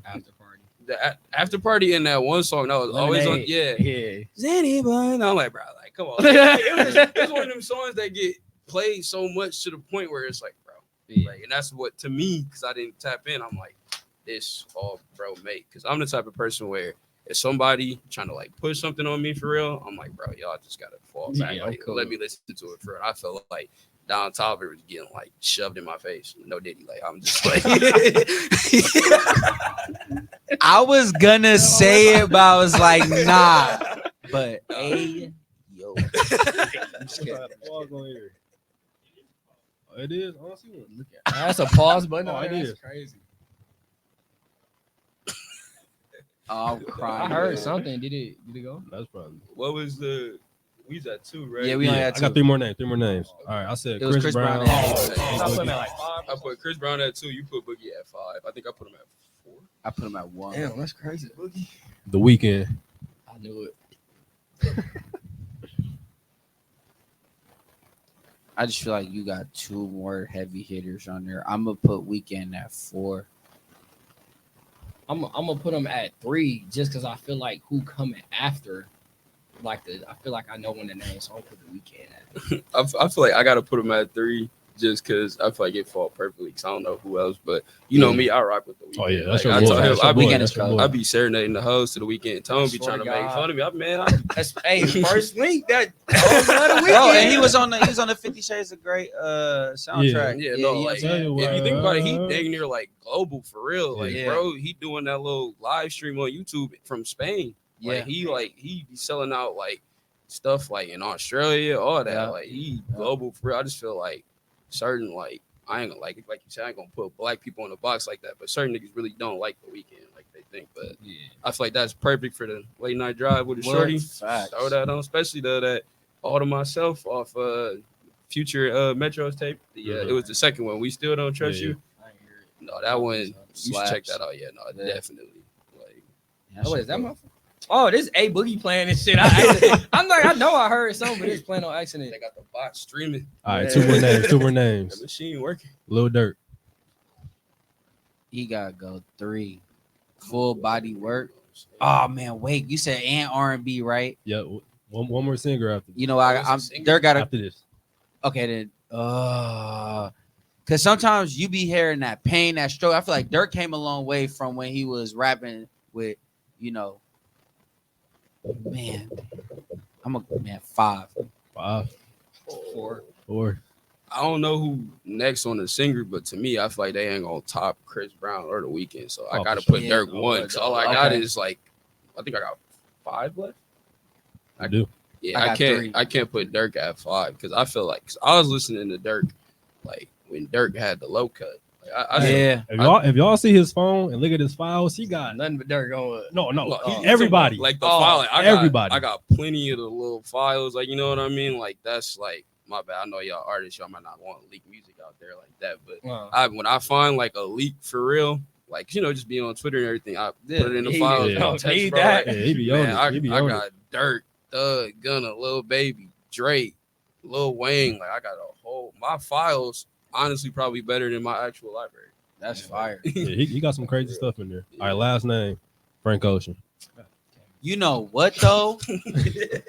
After party. the after party in that one song that was always on. Lemonade. Yeah, Yeah. is anyone? I'm like, bro, like come on. It's one of them songs that get played so much to the point where it's like, bro, like, and that's what to me because I didn't tap in. I'm like, this all bro make because I'm the type of person where if somebody trying to like push something on me for real, I'm like, bro, y'all just gotta fall back. Yeah, Like, cool. let me listen to it for real. I felt like Don Toliver was getting like shoved in my face. No Diddy. Like I'm just like I was gonna say it, but I was like, nah. But hey, yo, I'm scared. Pause on here. Oh, it is. I don't see one. Look at That's a pause button. Oh, it That's is. crazy. I'm I crying. heard man. something. Did it go? That's probably. what was the we was at 2, right? Yeah, we only Yeah, had I got 2. 3 more names. 3 more names. All right, I said It was Chris Brown and- Stop putting at like 5. I put Chris Brown at 2, you put Boogie at 5. I think I put him at 4. I put him at 1. Damn, that's crazy. The Weeknd. I knew it. I just feel like you got 2 more heavy hitters on there. I'm gonna put Weekend at 4. I'm gonna put him at 3 just because I feel like who coming after, I feel like I know when the name, so I'll put the Weeknd at 3. I feel like I gotta put him at 3 just because I feel like it fall perfectly because I don't know who else, but you know me, I rock with the Weeknd. Oh yeah, that's Like, your I boy. told him, That's your I be boy. getting That's your boy. I be serenading the hoes to the Weeknd. Tone be Swear trying to to make God. fun of me. Hey, first link that Bro, and he was on the 50 Shades of Grey soundtrack. Yeah, he no, was like tell you if you think about it, he what. dang near like global for real. Like, Yeah. bro, he doing that little live stream on YouTube from Spain. Yeah. Like he be selling out like stuff like in Australia, all that. Yeah. Like he global for real. I just feel like certain like I ain't gonna like you said, I ain't gonna put black people in a box like that, but certain niggas really don't like the Weeknd like they think. But Yeah. I feel like that's perfect for the late night drive with a Well, shorty. facts. Throw that on, especially though that all to myself off future Metro's tape. It was the second one. We still don't trust Yeah, you. No, that one you should check Slaps. that out. Yeah, no, Yeah. definitely. Like Oh, wait, is that my? Oh, this A Boogie playing this shit. I'm like, I know I heard something, but it's playing on accident. they got the bot streaming. All right, 2 more names. 2 more The names. machine working. Lil Durk. He gotta go 3. Full body work. Oh man, wait. You said and R&B, right? Yeah, one more singer after. You know, I'm there. Gotta After this. okay then. Because sometimes you be hearing that pain, that stroke. I feel like Dirk came a long way from when he was rapping with, man. I'm a man 5. 5, 4. 4. I don't know who next on the singer, but to me, I feel like they ain't gonna top Chris Brown or The Weeknd. So I Oh, gotta for put sure. Dirk Yeah. 1. So all I got Okay. is like, I think I got 5 left. I do. Yeah, I I got can't. 3. I can't put Dirk at 5 because I feel like cause I was listening to Dirk like when Dirk had the low cut. Like, I Yeah. If y'all see his phone and look at his files, he got Nothing but dirt going. no. Look, Everybody. like the Oh, file. Like, everybody. I got plenty of the little files. Like you know what I mean. Like that's like my bad. I know y'all artists. Y'all might not want to leak music out there like that, but when I find like a leak for real, like just being on Twitter and everything, I put it in the Yeah, files. yeah. and Don't text, need bro, that. like, Yeah, he be on man, it. He be I on got Dirk, Thug, Gunna, Lil Baby, Drake, Lil Wayne. Like I got a whole my files. Honestly, probably better than my actual library. That's fire. Yeah, he got some crazy stuff in there. All right, last name Frank Ocean. You know what though?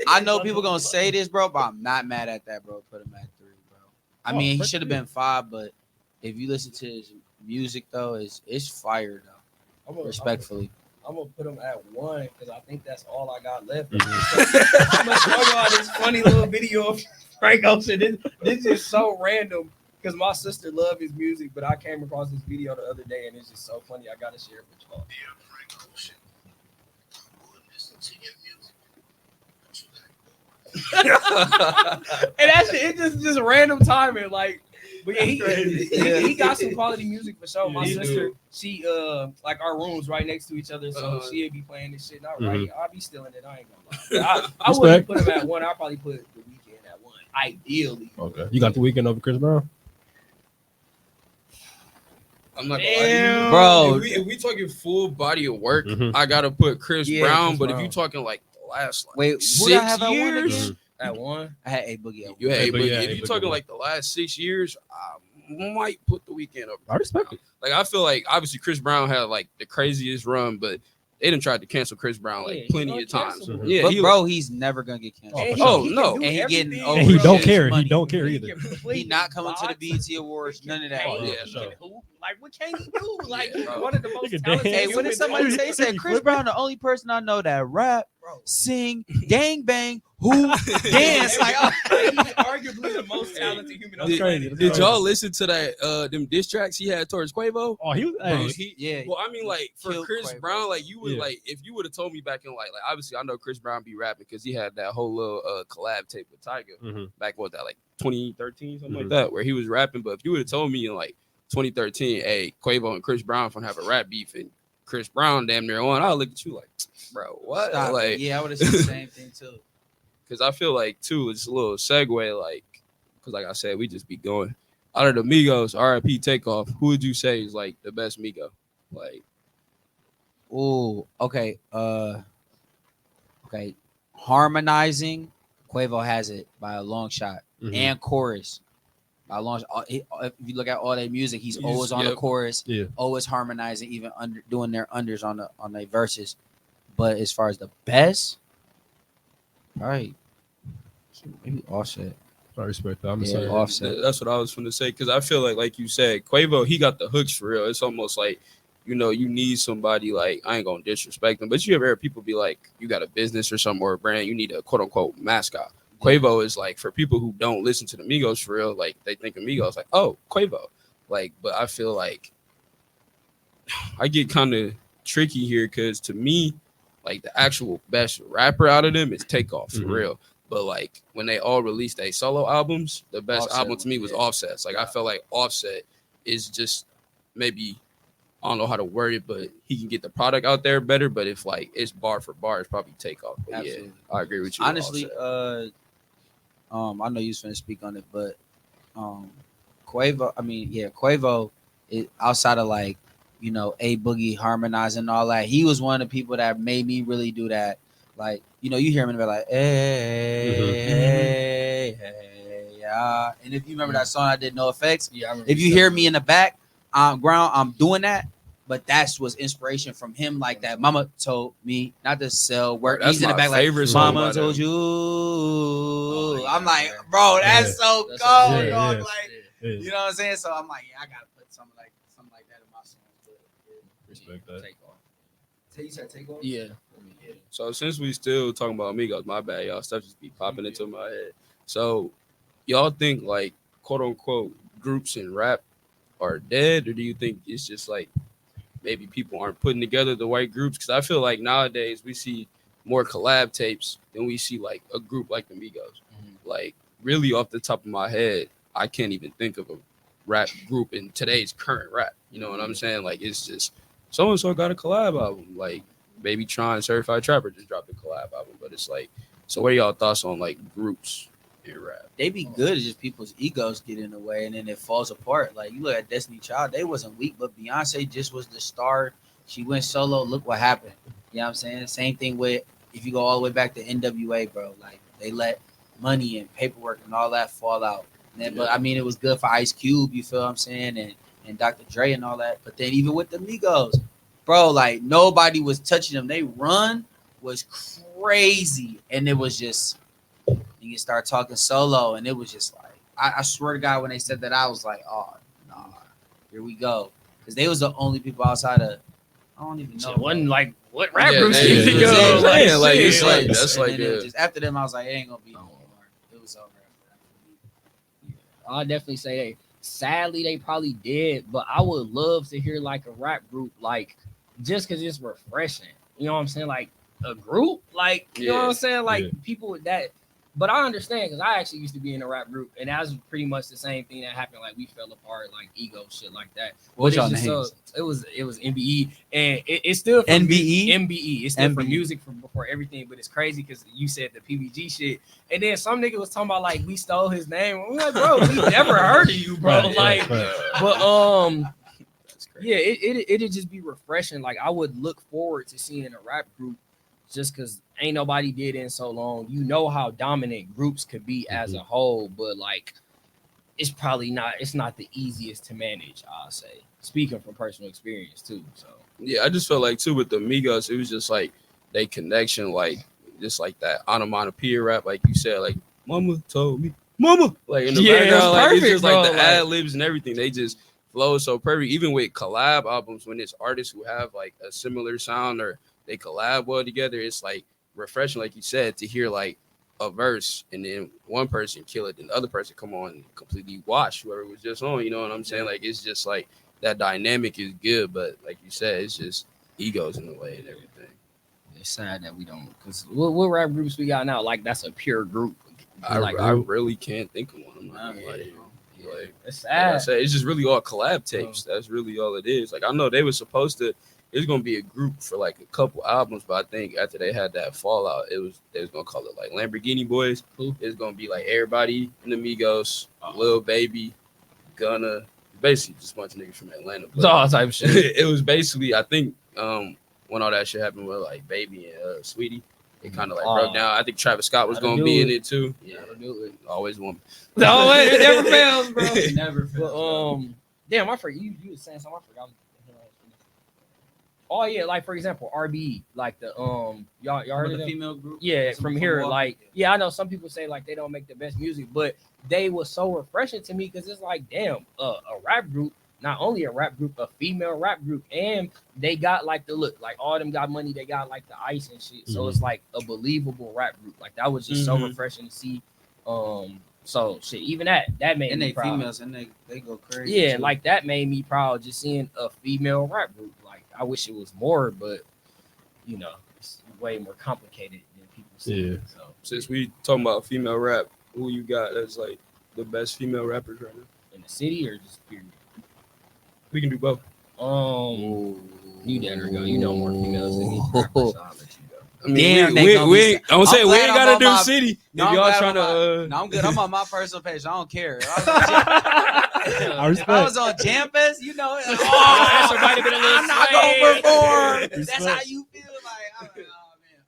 I know people gonna say this, bro, but I'm not mad at that, bro. Put him at 3, bro. I Oh, mean, he Frank should have been 5, but if you listen to his music though, it's fire though. Respectfully. I'm gonna put them at 1 because I think that's all I got left. Mhm. I'm gonna show y'all this funny little video of Frank Ocean. This is so random because my sister loved his music, but I came across this video the other day and it's just so funny. I gotta share it with y'all. And that's it. Just random timing, like. But yeah, he got some quality music for sure. My Yeah, he sister, do. she like our rooms right next to each other, so she'd be playing this shit. Not right, I'll be stealing it. I ain't gonna lie. I wouldn't put him at 1. I'll probably put the weekend at 1. Ideally. Okay. You got the weekend over Chris Brown? I'm not gonna Damn. lie to you. If we talking full body of work, Mhm. I gotta put Chris Yeah, Brown. Chris but Brown. if you talking like the last Wait, who 6 did I have at 1 years, again? At 1. I had A Boogie at 1. you had Hey, but but yeah, if hey, you but talking yeah. like the last 6 years, I might put the weekend up. I respect it. Like I feel like obviously Chris Brown had like the craziest run, but they done tried to cancel Chris Brown Yeah, like he plenty of times. uncancelable. Yeah, But he bro, he's never gonna get canceled. Oh, for And sure. he no. can do And he getting everything. over And he his don't care. He money. don't care He either. can play He not coming to the bots. BET Awards. He None of that. can Oh, paint, yeah, he sure. can hoop. Like, what can he do? Like, Yeah, he's bro. one of the most can talented dance. Hey, what did humans somebody on say? earth. Said Chris Brown, the only person I know that rap, Bro, sing, gang bang, who dance. Like, oh. he's arguably the most talented human on That's the crazy. planet. That's Did crazy. y'all listen to that them diss tracks he had towards Quavo? Oh, he was. Bro, Hey, he, Yeah. well, I mean, like for Killed Chris Quavo. Brown, like you would Yeah. like if you would have told me back in like obviously I know Chris Brown be rapping because he had that whole little collab tape with Tiger Mhm. back what that like 2013 something like Mhm. that where he was rapping. But if you would have told me in like 2013, hey, Quavo and Chris Brown gonna have a rap beef and Chris Brown damn near on, I'll look at you like, bro, what? Stop it. Like, Yeah, I would have said the same thing too. because I feel like too, it's a little segue, like, because like I said, we just be going out of the Migos, RIP Takeoff. Who would you say is like the best Migo? Like, Ooh, okay. Okay. Harmonizing, Quavo has it by a long shot. Mhm. And chorus. By a long shot. If you look at all their music, he's always on the yep. chorus, Yeah. always harmonizing, even doing their unders on the verses. But as far as the best, all right. Maybe Offset. I respect that. I'm Yeah, saying. Offset. that's what I was going to say. Because I feel like you said, Quavo, he got the hooks for real. It's almost like, you know, you need somebody like, I ain't going to disrespect them, but you ever heard people be like, you got a business or something or a brand, you need a quote unquote mascot. Quavo is like, for people who don't listen to the Migos for real, like they think of Migos like, oh, Quavo. Like, but I feel like I get kind of tricky here because to me, like the actual best rapper out of them is Takeoff for Mhm. real. But like when they all released their solo albums, the best Offset album to me was yeah. Offset's. Like I felt like Offset is just maybe I don't know how to word it, but he can get the product out there better. But if like it's bar for bar, it's probably Takeoff. But Absolutely. yeah, I agree with you. with Honestly, Offset. I know you was finna speak on it, but Quavo, Quavo is outside of like, you know, A Boogie harmonizing and all that. He was one of the people that made me really do that. Like, you know, you hear him and be like, hey, yeah. And if you remember that song I did, No Effects, Yeah, I remember if you hear me in the back, ground, I'm doing that. But that was inspiration from him, like that. Mama told me not to sell work. That's He's in the my back like, favorite song Mama by told them. you. yeah, I'm like, man. bro, that's Yeah. so That's cold, so- yeah, dog. yeah. Like, Yeah. you know what I'm saying? So I'm like, yeah, I gotta put something like that in my songs. Respect that. Take off. You said take off? Yeah. So since we still talking about Migos, my bad, y'all. Stuff just be popping into my head. So y'all think like quote unquote groups in rap are dead, or do you think it's just like maybe people aren't putting together the right groups? Because I feel like nowadays we see more collab tapes than we see like a group like the Migos. Like really off the top of my head, I can't even think of a rap group in today's current rap. You know what I'm saying? Like it's just so and so got a collab album. Like Baby Tron, Certified Trapper just dropped a collab album. But it's like, so what are y'all thoughts on like groups in rap? They be good, it's just people's egos get in the way and then it falls apart. Like you look at Destiny Child, they wasn't weak, but Beyonce just was the star. She went solo. Look what happened. You know what I'm saying? Same thing with if you go all the way back to NWA, bro. Like they let money and paperwork and all that fall out. And then, but I mean, it was good for Ice Cube. You feel what I'm saying? And Dr. Dre and all that. But then even with the Migos, bro, like nobody was touching them. They run was crazy, and it was just you can start talking solo, and it was just like I swear to God, when they said that, I was like, oh nah, here we go, because they was the only people outside of I don't even know. Shit wasn't like what rap Yeah, groups they- used to yeah, go. yeah, Like, yeah, like, shit, it's like- like- that's like and then a- just after them, I was like, it ain't gonna be no more. It was over after that. I'll definitely say, hey, sadly they probably did, but I would love to hear like a rap group, like just because it's refreshing. You know what I'm saying? Like a group, like you know what I'm saying? Like Yeah. people with that. But I understand because I actually used to be in a rap group, and that was pretty much the same thing that happened. Like we fell apart, like ego shit like that. What's But y'all it's just names? it was NBE, and it's still for NBE? MBE. It's still for NBE. music from before everything. But it's crazy because you said the PBG shit, and then some nigga was talking about like we stole his name. I'm like, bro, we never heard of you, bro. Right, like, right. but That's crazy. yeah, it'd just be refreshing. Like I would look forward to seeing a rap group just because ain't nobody did it in so long. You know how dominant groups could be as a whole, but like it's probably not. It's not the easiest to manage. I'll say, speaking from personal experience too. So Yeah, I just felt like too with the Migos, it was just like they connection, like just like that onomatopoeia rap, like you said, like "Mama told me, Mama," like in the Yeah, it's background, like it's perfect, just bro, like the like- ad libs and everything. They just flow so perfect. Even with collab albums, when it's artists who have like a similar sound or they collab well together, it's like refreshing, like you said, to hear like a verse and then one person kill it, and the other person come on and completely wash whoever was just on. You know what I'm saying? Like it's just like that dynamic is good, but like you said, it's just egos in the way and everything. it's sad that we don't. Because what rap groups we got now? Like that's a pure group. I group. really can't think of one. I'm not gonna Yeah. lie to you. Like, It's like I sad. said, it's just really all collab tapes. That's really all it is. Like I know they were supposed to. It's gonna be a group for like a couple albums, but I think after they had that fallout, they was gonna call it like Lamborghini Boys. Who? It's gonna be like everybody in the Migos, Oh. Lil Baby, Gunna, basically just a bunch of niggas from Atlanta. It's all type of shit. It was basically, I think, when all that shit happened with like Baby and Sweetie, it kind of like broke down. I think Travis Scott was Gotta gonna do be it. in it too. Yeah, Gotta do it. always one. No, it never fails, bro. Never But felt. damn, I forgot you was saying something. I forgot. Oh yeah, like for example, RBE, like the y'all heard of the them? female group. Yeah, Some from here, Milwaukee. like yeah, I know some people say like they don't make the best music, but they was so refreshing to me because it's like damn, a rap group, not only a rap group, a female rap group, and they got like the look, like all of them got money, they got like the ice and shit, so it's like a believable rap group. Like that was just so Mhm. refreshing to see. So shit, even that made And me they proud. females and they go crazy. Yeah, too. like that made me proud just seeing a female rap group. Like I wish it was more, but you know, it's way more complicated than people say. Yeah. So Since we talking about female rap, who you got that's like the best female rappers right now? in the city or just period. We can do both. You never go. You know more females than me. So I'll let you go. I mean, Damn, they we gonna be ain't. I'm saying we glad ain't I'm gotta on do my- city. No, if I'm y'all glad trying to, No, I'm good. I'm on my personal page. I don't care. If I if I was on Jamfest, you know, answer might have been a little I'm not swayed. gonna perform. Respect. That's how you feel. Like, oh man.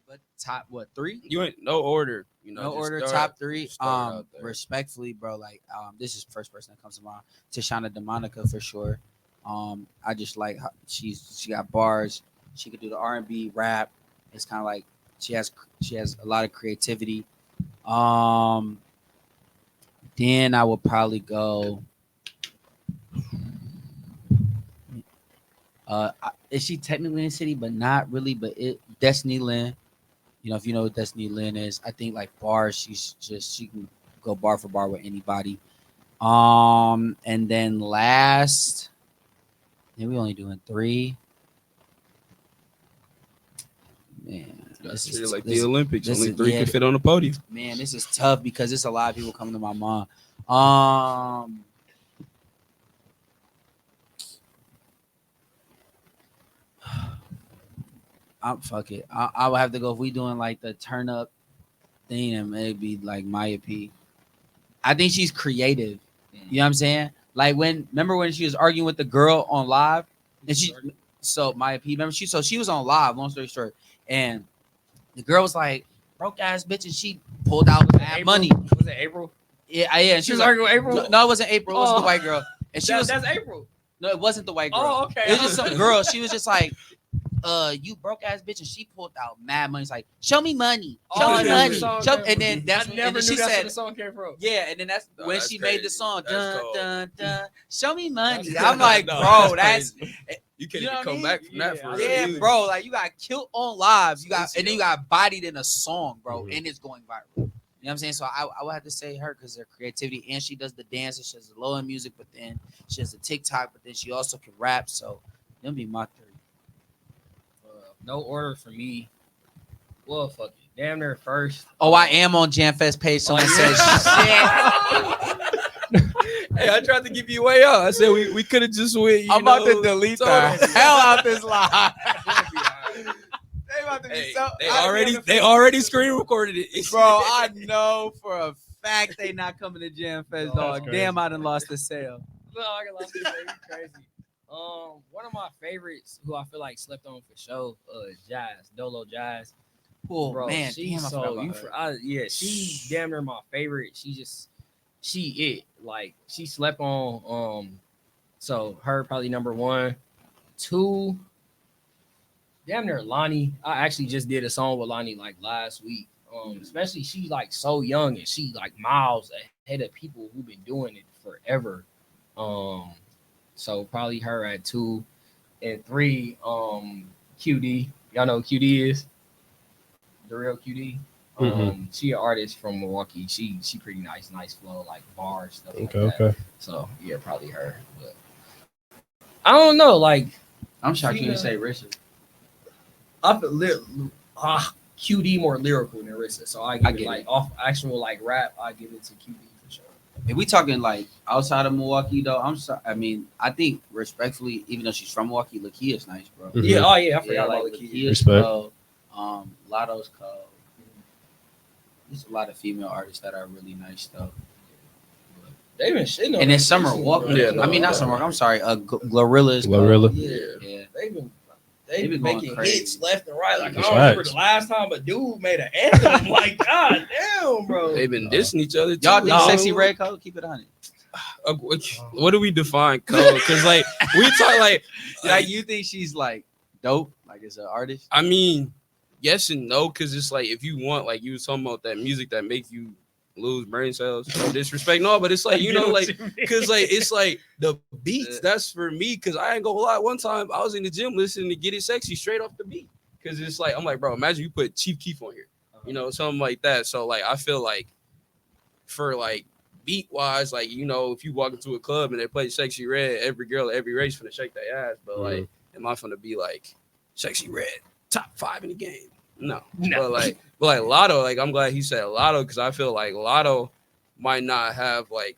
But top what 3? you ain't no order. You know, No just order, start- top 3. start out there. Respectfully, bro. Like, this is the first person that comes to mind. Tashana DeMonica for sure. I just like how she got bars. She could do the R&B rap. It's kind of like she has a lot of creativity. Then I would probably go. Is she technically in the city, but not really? But Destiny Lynn. You know, if you know what Destiny Lynn is, I think like bars, she can go bar for bar with anybody. And then last, we only doing 3. Man, That's this treated is like this- the Olympics. this Only is- 3 yeah. can fit on the podium. Man, this is tough because it's a lot of people coming to my mind. Fuck it. I would have to go if we doing like the turn up thing, and maybe like Maya P. I think she's creative. You know what I'm saying? Like remember when she was arguing with the girl on live, and Maya P. Remember she was on live. Long story short, and the girl was like broke ass bitch, and she pulled out mad money. Was it April? Yeah, and She was like, arguing with April. No, it wasn't April. It was Oh. the white girl, and that's April. No, it wasn't the white girl. Oh, okay. It was just some girl. She was just like, you broke ass bitch, and she pulled out mad money. It's like, show me money, show Oh, me that's money, the song show, came and from. then that's I and never then knew she that's where said, the song came from. yeah, and then that's No, when that's she made the crazy. song. That's Dun cold. dun dun. Show me money. That's- I'm like, No, bro, that's crazy. You can't You know even what I come mean? back from that for real. yeah, either. bro. Like you got killed on live. You got Crazy, and then you yo. got bodied in a song, bro, Mhm. and it's going viral. You know what I'm saying? So I would have to say her because her creativity and she does the dances. She does the low end music, but then she has the TikTok, but then she also can rap. So them be my three. No order for me. Well, fuck it. Damn near first. Oh, I am on Jamfest page. Someone said shit. Hey, I tried to give you a way out. I said we could have just went. I'm about to delete the hell out this live. They about to be Hey, so. they already screen recorded it, Bro, I know for a fact they not coming to Jamfest, Oh, dog. that's Damn, crazy. I done lost the sale. No, I got lost in there. You crazy. One of my favorites who I feel like slept on for sure, Jazz, Dolo Jazz. Oh Bro, man, she's damn, I so forgot about her. yeah, she's damn near my favorite. She it like she slept on. So her probably number one, two. Damn near Lonnie. I actually just did a song with Lonnie like last week. Especially she like so young and she like miles ahead of people who've been doing it forever. So probably her at 2 and 3. QD. Y'all know who QD is? The real QD. She an artist from Milwaukee. She pretty nice flow, like bars, stuff like that. Okay. So yeah, probably her. But I don't know, like I'm shocked you didn't Female. say Richard. I feel QD more lyrical than Rissa. So I I give it get like it. off actual like rap, I give it to QD for sure. If we talking like outside of Milwaukee though, I'm sorry. I mean, I think respectfully, even though she's from Milwaukee, Lakia is nice, bro. Mhm. Yeah, oh yeah, I Yeah, forgot like about Lakia. Lakia's Respect. cold. Lotto's cold. There's a lot of female artists that are really nice though. They've been shitting on And then her Summer recently, Walker. bro. Yeah, no, I mean, not Summer Walker. I'm sorry. Glorilla is cold. Glorilla. Yeah. They've been They been going making crazy. hits left and right. Like That's I don't remember facts. the last time a dude made an anthem. Like God damn, bro. They've been dissing each other. Y'all too. think No. Sexy Red Coat? Keep it on it. What do we define code? Because like we talk like You think she's like dope? Like as an artist? I mean, yes and no, because it's like if you want, like you was talking about that music that makes you lose brain cells, no disrespect, no, but it's like you know, like because like it's like the beats. That's for me, because I ain't gonna lie. One time I was in the gym listening to Get It Sexy straight off the beat, because it's like I'm like, bro, imagine you put Chief Keef on here, you know, something like that. So like I feel like for like beat wise, like you know, if you walk into a club and they play Sexy Red, every girl, every race finna shake their ass. But like, am I finna be like Sexy Red top 5 in the game? No. But like Lotto, like I'm glad he said Lotto, because I feel like Lotto might not have like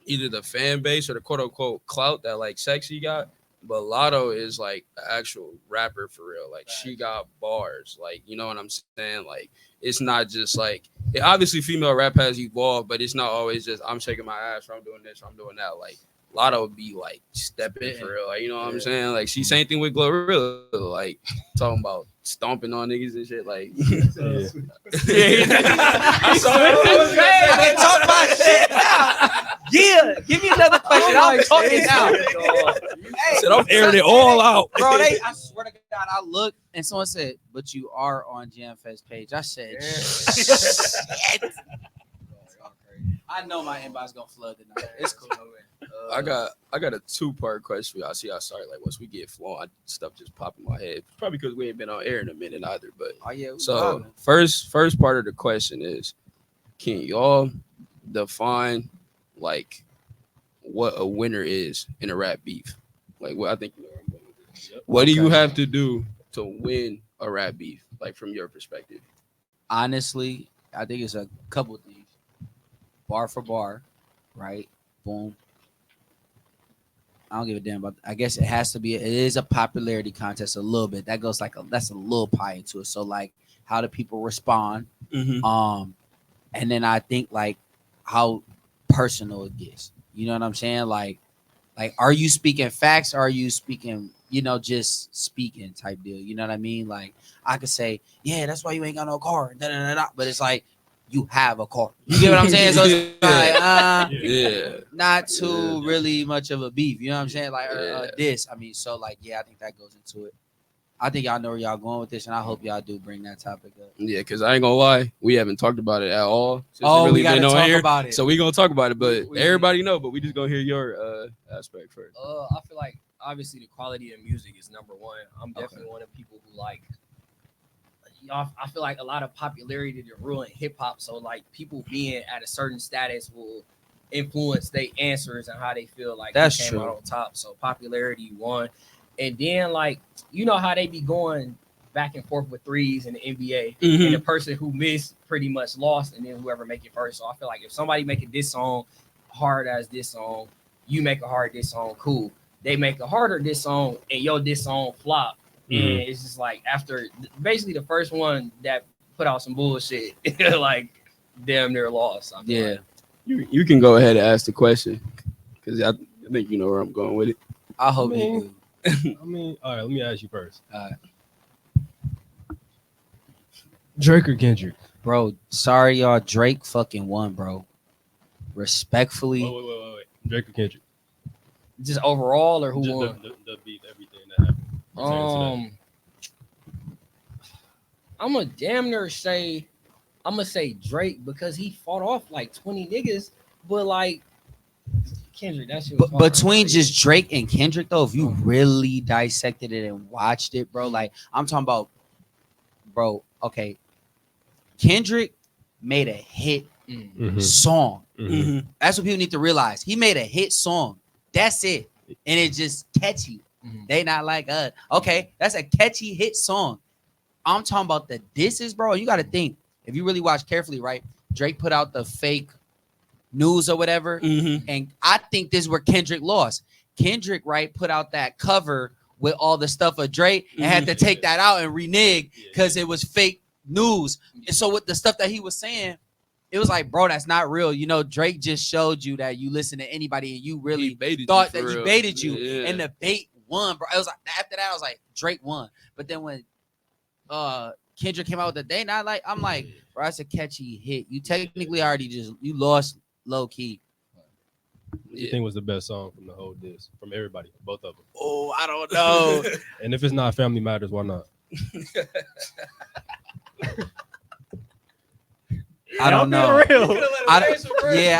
either the fan base or the quote unquote clout that like Sexy got, but Lotto is like an actual rapper for real. Like she got bars, like you know what I'm saying? Like it's not just like obviously female rap has evolved, but it's not always just I'm shaking my ass or I'm doing this or I'm doing that. Like Lotto would be like stepping for real, like you know what I'm saying? Like she same thing with Glorilla, like talking about stomping on niggas and shit. Like I'm sorry. Hey, talk my shit now. Yeah, give me another question. I'm talking now. Hey, said I'm airing it all out. bro. I swear to God, I looked and someone said, "But you are on Jamfest page." I said, "Shit." I know my inbox gonna flood tonight. It's cool. I got a 2-part question for y'all. See how sorry, like once we get flowing, stuff just pop in my head. Probably because we ain't been on air in a minute either. But Oh yeah. we so vibing. first part of the question is, can y'all define like what a winner is in a rap beef? Like what I think you know where I'm going with this. What do you have to do to win a rap beef? Like from your perspective. Honestly, I think it's a couple things. Bar for bar, right? Boom. I don't give a damn about. I guess it has to be. It is a popularity contest a little bit. That goes like that's a little pie into it. So like, how do people respond? And then I think like how personal it gets. You know what I'm saying? Like, are you speaking facts? Or are you speaking, you know, just speaking type deal? You know what I mean? Like, I could say, yeah, that's why you ain't got no car. Da, da, da, da. But it's like you have a car. You get what I'm saying? So it's like, Yeah. not too really much of a beef. You know what I'm saying? Like, Yeah. this. I mean, so like, yeah, I think that goes into it. I think y'all know where y'all going with this, and I hope y'all do bring that topic up. Yeah, because I ain't gonna lie, we haven't talked about it at all. We gotta talk about it. So we gonna talk about it, but We- everybody know. But we just gonna hear your aspect first. I feel like obviously the quality of music is number one. I'm definitely one of people who like. I feel like a lot of popularity to ruin hip hop. So like people being at a certain status will influence their answers and how they feel like That's who came true. out on top. So popularity one, and then like you know how they be going back and forth with threes in the NBA, and the person who missed pretty much lost, and then whoever make it first. So I feel like if somebody make a diss song hard as this song, you make a hard diss song, cool. They make a harder diss song, and your diss song flop. And it's just like after basically the first one that put out some bullshit, like damn near lost. I feel like. You can go ahead and ask the question because I think you know where I'm going with it. I hope you do. I mean, all right, let me ask you first. All right. Drake or Kendrick? Bro, sorry y'all. Drake fucking won, bro. Respectfully, Wait. Drake or Kendrick? Just overall or who Just won? the beat, everything that happened. pertaining I'm gonna damn near say I'm gonna say Drake because he fought off like 20 niggas, but like Kendrick, that shit was but hard. between just Drake and Kendrick, though, if you really dissected it and watched it, bro, like I'm talking about, bro. Okay, Kendrick made a hit Mhm. song. Mhm. That's what people need to realize. He made a hit song. That's it, and it's just catchy. Mhm. They not like okay, that's a catchy hit song. I'm talking about the disses, bro. You got to think if you really watch carefully, right? Drake put out the fake news or whatever, and I think this is where Kendrick lost. Kendrick, right, put out that cover with all the stuff of Drake and had to take that out and renege because it was fake news. And so with the stuff that he was saying, it was like, bro, that's not real. You know, Drake just showed you that you listen to anybody and you really thought that he baited you, and the bait won, bro. It was like after that, I was like, Drake won. But then when Kendrick came out with the day not like, I'm like, bro, that's a catchy hit. You technically already you lost low key. What do you think was the best song from the whole disc? From everybody, both of them. Oh, I don't know. And if it's not Family Matters, why not? I don't know. I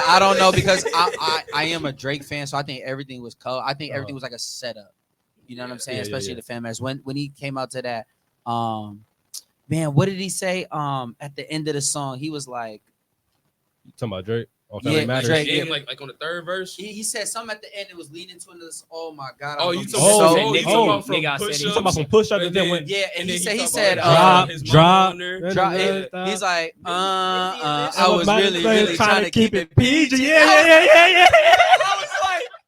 I don't know because I am a Drake fan, so I think everything was cool. I think everything was like a setup. You know what I'm saying? Especially the fan matters. When he came out to that, man, what did he say? At the end of the song, he was like, You talking about Drake? On Family Yeah, Matters? Drake. And like on the third verse. he said something at the end. It was leading to another. Oh my god! Oh, I'm you gonna be talking so- about, you talking about from nigga, I said push it. You talking about some push up and then went yeah, and he talked said, about his mama on there. drop. Yeah. He's like, I I'm was about to really, say, really trying to keep it PG. Yeah.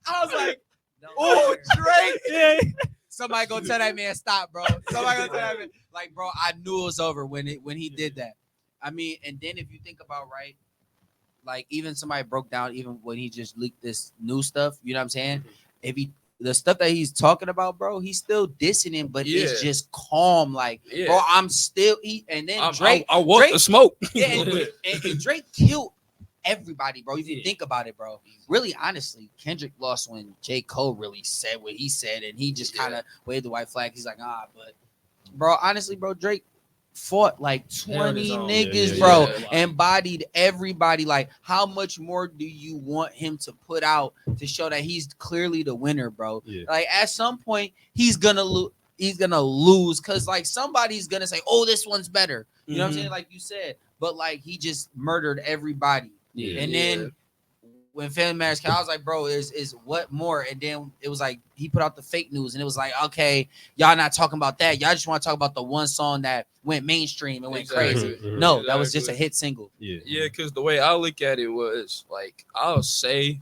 I was like, oh, Drake. Yeah. Somebody gonna tell that man stop, bro. Somebody gonna tell that man, like, bro, I knew it was over when he did that. I mean, and then if you think about, right, like even somebody broke down even when he just leaked this new stuff, you know what I'm saying? If the stuff that he's talking about, bro, he's still dissing him, but it's just calm, like, bro, I'm still and then Drake, I want Drake, the smoke. yeah, and Drake killed everybody, bro. If you think about it, bro, really, honestly, Kendrick lost when J. Cole really said what he said, and he just kind of waved the white flag. He's like, but bro, honestly, bro, Drake fought like 20 niggas, bro, embodied everybody. Like, how much more do you want him to put out to show that he's clearly the winner, bro? Like, at some point, he's gonna lose. He's gonna lose because like somebody's gonna say, "Oh, this one's better." You know what I'm saying? Like you said, but like he just murdered everybody. And then when Family Matters came, I was like, bro, is what more? And then it was like he put out the fake news, and it was like, okay, y'all not talking about that. Y'all just want to talk about the one song that went mainstream and went crazy. No, that was just a hit single. Yeah, because the way I look at it was like, I'll say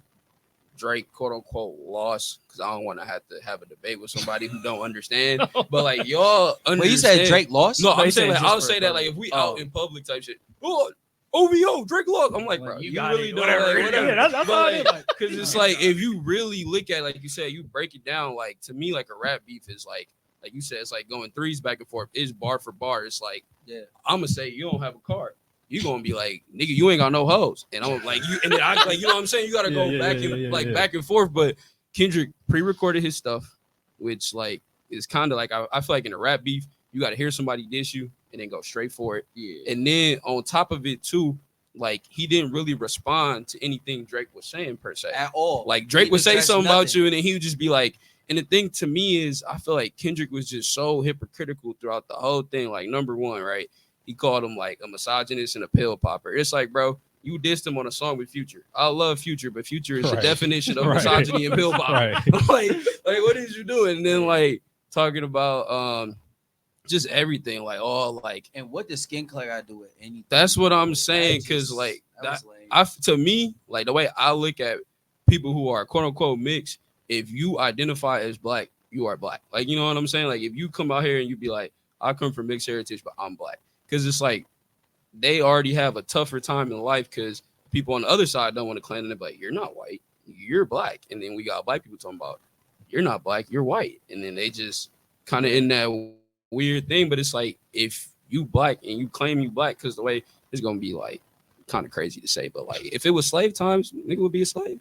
Drake, quote unquote, lost because I don't want to have a debate with somebody who don't understand. But like y'all understand. Well, you said Drake lost? No, I'm saying like, I'll say that like if we out in public type shit. Oh, OVO, Drake lost. I'm like, bro, you really don't whatever. Yeah, that's all it is. Because it's like if you really look at it, like you said, you break it down. Like to me, like a rap beef is like you said, it's like going threes back and forth. It's bar for bar. It's like, I'm gonna say you don't have a car. You gonna be like, nigga, you ain't got no hoes, and I'm like, you, and then I like, you know what I'm saying? You gotta go back and forth. But Kendrick pre-recorded his stuff, which like it's kind of like I feel like in a rap beef, you got to hear somebody diss you and then go straight for it. Yeah. And then on top of it too, like he didn't really respond to anything Drake was saying per se at all. Like Drake He would say addressed something about nothing. you, and then he would just be like. And the thing to me is, I feel like Kendrick was just so hypocritical throughout the whole thing. Like, number one, right? He called him like a misogynist and a pill popper. It's like, bro, you dissed him on a song with Future. I love Future, but Future is the definition of misogyny and pill popper. like, what is you doing? And then like talking about just everything, like all like. And what does skin color got to do with anything? That's what I'm saying, because like to me, like the way I look at people who are quote unquote mixed. If you identify as black, you are black. Like, you know what I'm saying? Like, if you come out here and you be like, I come from mixed heritage, but I'm black. Because it's like, they already have a tougher time in life because people on the other side don't want to claim it. But you're not white, you're black. And then we got black people talking about, you're not black, you're white. And then they just kind of in that weird thing. But it's like, if you black and you claim you black, because the way it's going to be like, kind of crazy to say. But like, if it was slave times, nigga would be a slave.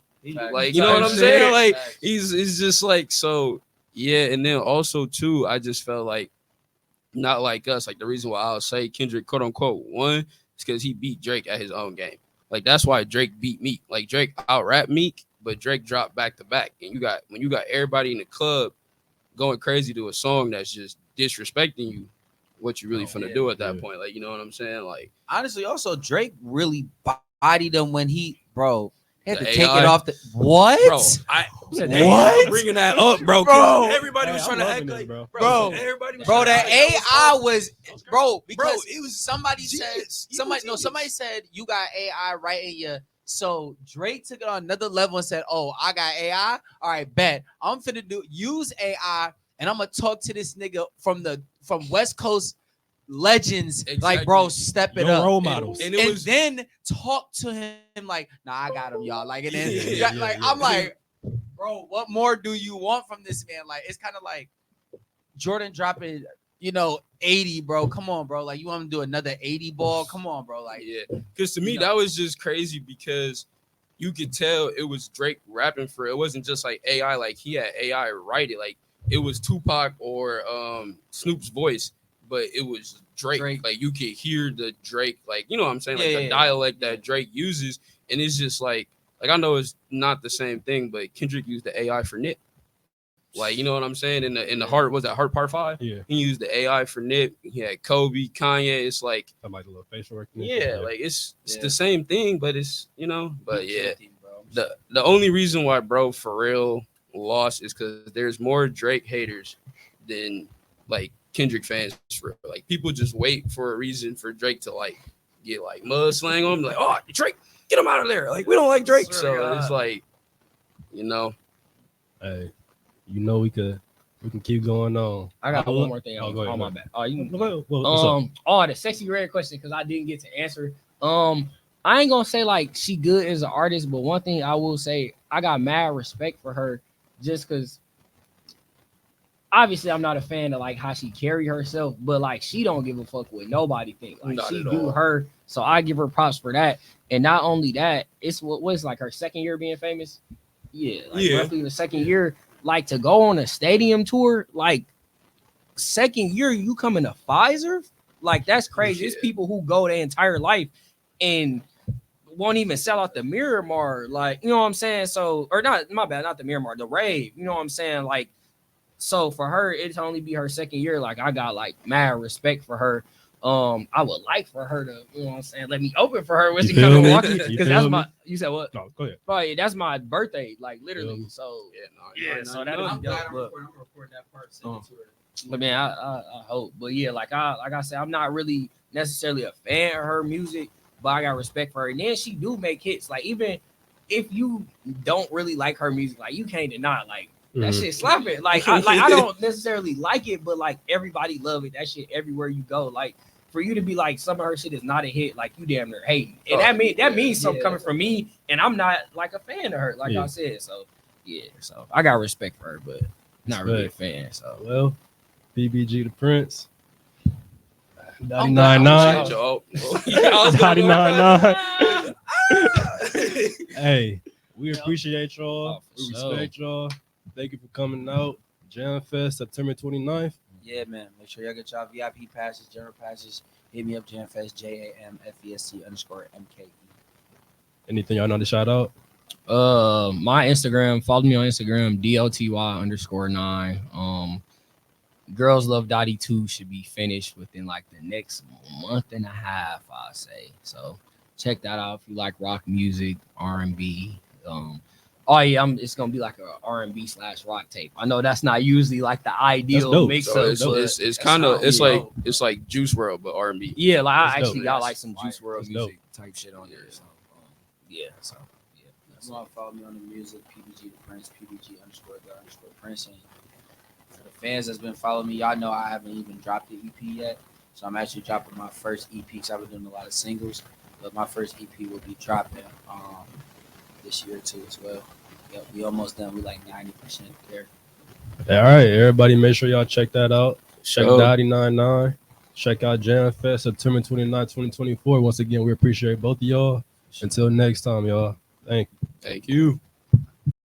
Like, you know what I'm saying? Like, he's just like, so yeah. And then also too, I just felt like not like us. Like the reason why I'll say Kendrick quote unquote won is because he beat Drake at his own game. Like that's why Drake beat Meek. Like Drake out rap Meek, but Drake dropped back to back. And when you got everybody in the club going crazy to a song that's just disrespecting you, what you really finna do at that point? Like, you know what I'm saying? Like honestly, also Drake really bodied him when he had to The take AI? it off the what? bro, What? bringing that up, bro? Bro. Everybody was trying to act like, bro. Everybody was Bro, trying to that act like, AI was because it was somebody genius. said somebody said you got AI right in your. So Drake took it on another level and said, "Oh, I got AI. All right, bet I'm finna use AI and I'm gonna talk to this nigga from West Coast legends. Exactly. Like, bro, step it Your up. role models. And And, it was then talk to him like, nah, I got him, y'all. Like, and then Yeah. I'm like, bro, what more do you want from this man? Like, it's kind of like Jordan dropping, 80, bro. Come on, bro. Like, you want him to do another 80 ball? Come on, bro. Like, yeah. Because to me, that was just crazy because you could tell it was Drake rapping for it. It wasn't just like AI. Like he had AI write it. Like it was Tupac or Snoop's voice, but it was Drake. Like you could hear the Drake, like, you know what I'm saying? Like the dialect that Drake uses. And it's just like I know it's not the same thing, but Kendrick used the AI for Nip. Like, you know what I'm saying? In the Heart, was that Heart Part 5? Yeah. He used the AI for Nip. He had Kobe, Kanye. It's like, I like a little facial work. yeah, like it's the same thing, but it's, but yeah. The only reason why bro for real lost is because there's more Drake haters than like Kendrick fans for real. Like people just wait for a reason for Drake to like get like mud slang on him, like, oh, Drake, get him out of there. Like we don't like Drake. So it's like, Hey, we can keep going on. I got one more thing. Oh, go ahead, on go my ahead. back. Oh, you can Go ahead. Well, what's up? the sexy red question because I didn't get to answer. I ain't gonna say like she good as an artist, but one thing I will say, I got mad respect for her just because obviously I'm not a fan of like how she carry herself, but like she don't give a fuck what nobody think. Like Not she at do all. her, so I give her props for that. And not only that, it's what was like her second year being famous. Yeah, roughly the second year. Like to go on a stadium tour, like second year you coming to Pfizer, like that's crazy. Yeah. It's people who go their entire life and won't even sell out the Miramar, like, you know what I'm saying? So, or not, my bad, not the Miramar, the Rave, you know what I'm saying? Like, so for her, it's only be her second year. Like, I got like mad respect for her. I would like for her to, you know what I'm saying, let me open for her when You she feel come to me? Milwaukee. You Because feel that's me? my, you said what? No, go ahead. But yeah, that's my birthday, like literally. So, so that'll I'm be dope. glad I'm But, record that part. Send it to her. but man, I hope. But yeah, like I said, I'm not really necessarily a fan of her music, but I got respect for her. And then she do make hits. Like even if you don't really like her music, like you can't deny, like that Mhm. shit slapping. Like I don't necessarily like it, but like everybody love it. That shit everywhere you go. Like for you to be like some of her shit is not a hit, like you damn near hating. And that means something coming from me, and I'm not like a fan of her, like I said. So yeah, so I got respect for her, but not really a fan. So Well, BBG the Prince. I'm 99.9. Joe. 99.9. Hey, we appreciate y'all. Oh, for We sure. respect y'all. Thank you for coming out. Jamfest, September 29th. Yeah, man. Make sure y'all get y'all VIP passes, general passes. Hit me up, Jamfest, JAMFEST_MKE. Anything y'all know to shout out? My Instagram, follow me on Instagram, DLTY_9. Girls Love Dottie 2 should be finished within like the next month and a half, I say. So check that out if you like rock music, R&B. Oh yeah, it's gonna be like a R&B / rock tape. I know that's not usually like the ideal dope. mix So up. it's kind of it's like Juice WRLD but R&B. Yeah, like That's I actually dope. got like some Juice WRLD That's music type shit on there. So yeah, so yeah. If you want to follow me on the music, PBG the Prince, PBG_the_Prince. And for the fans that's been following me, y'all know I haven't even dropped the EP yet. So I'm actually dropping my first EP because I've been doing a lot of singles. But my first EP will be dropping this year too as well. Yeah, we almost done. We like 90% there. All right, everybody, make sure y'all check that out. Check Sure. Dottie 99. Check out Jamfest, September 29, 2024. Once again, we appreciate both of y'all. Until next time, y'all. Thank you. Thank you.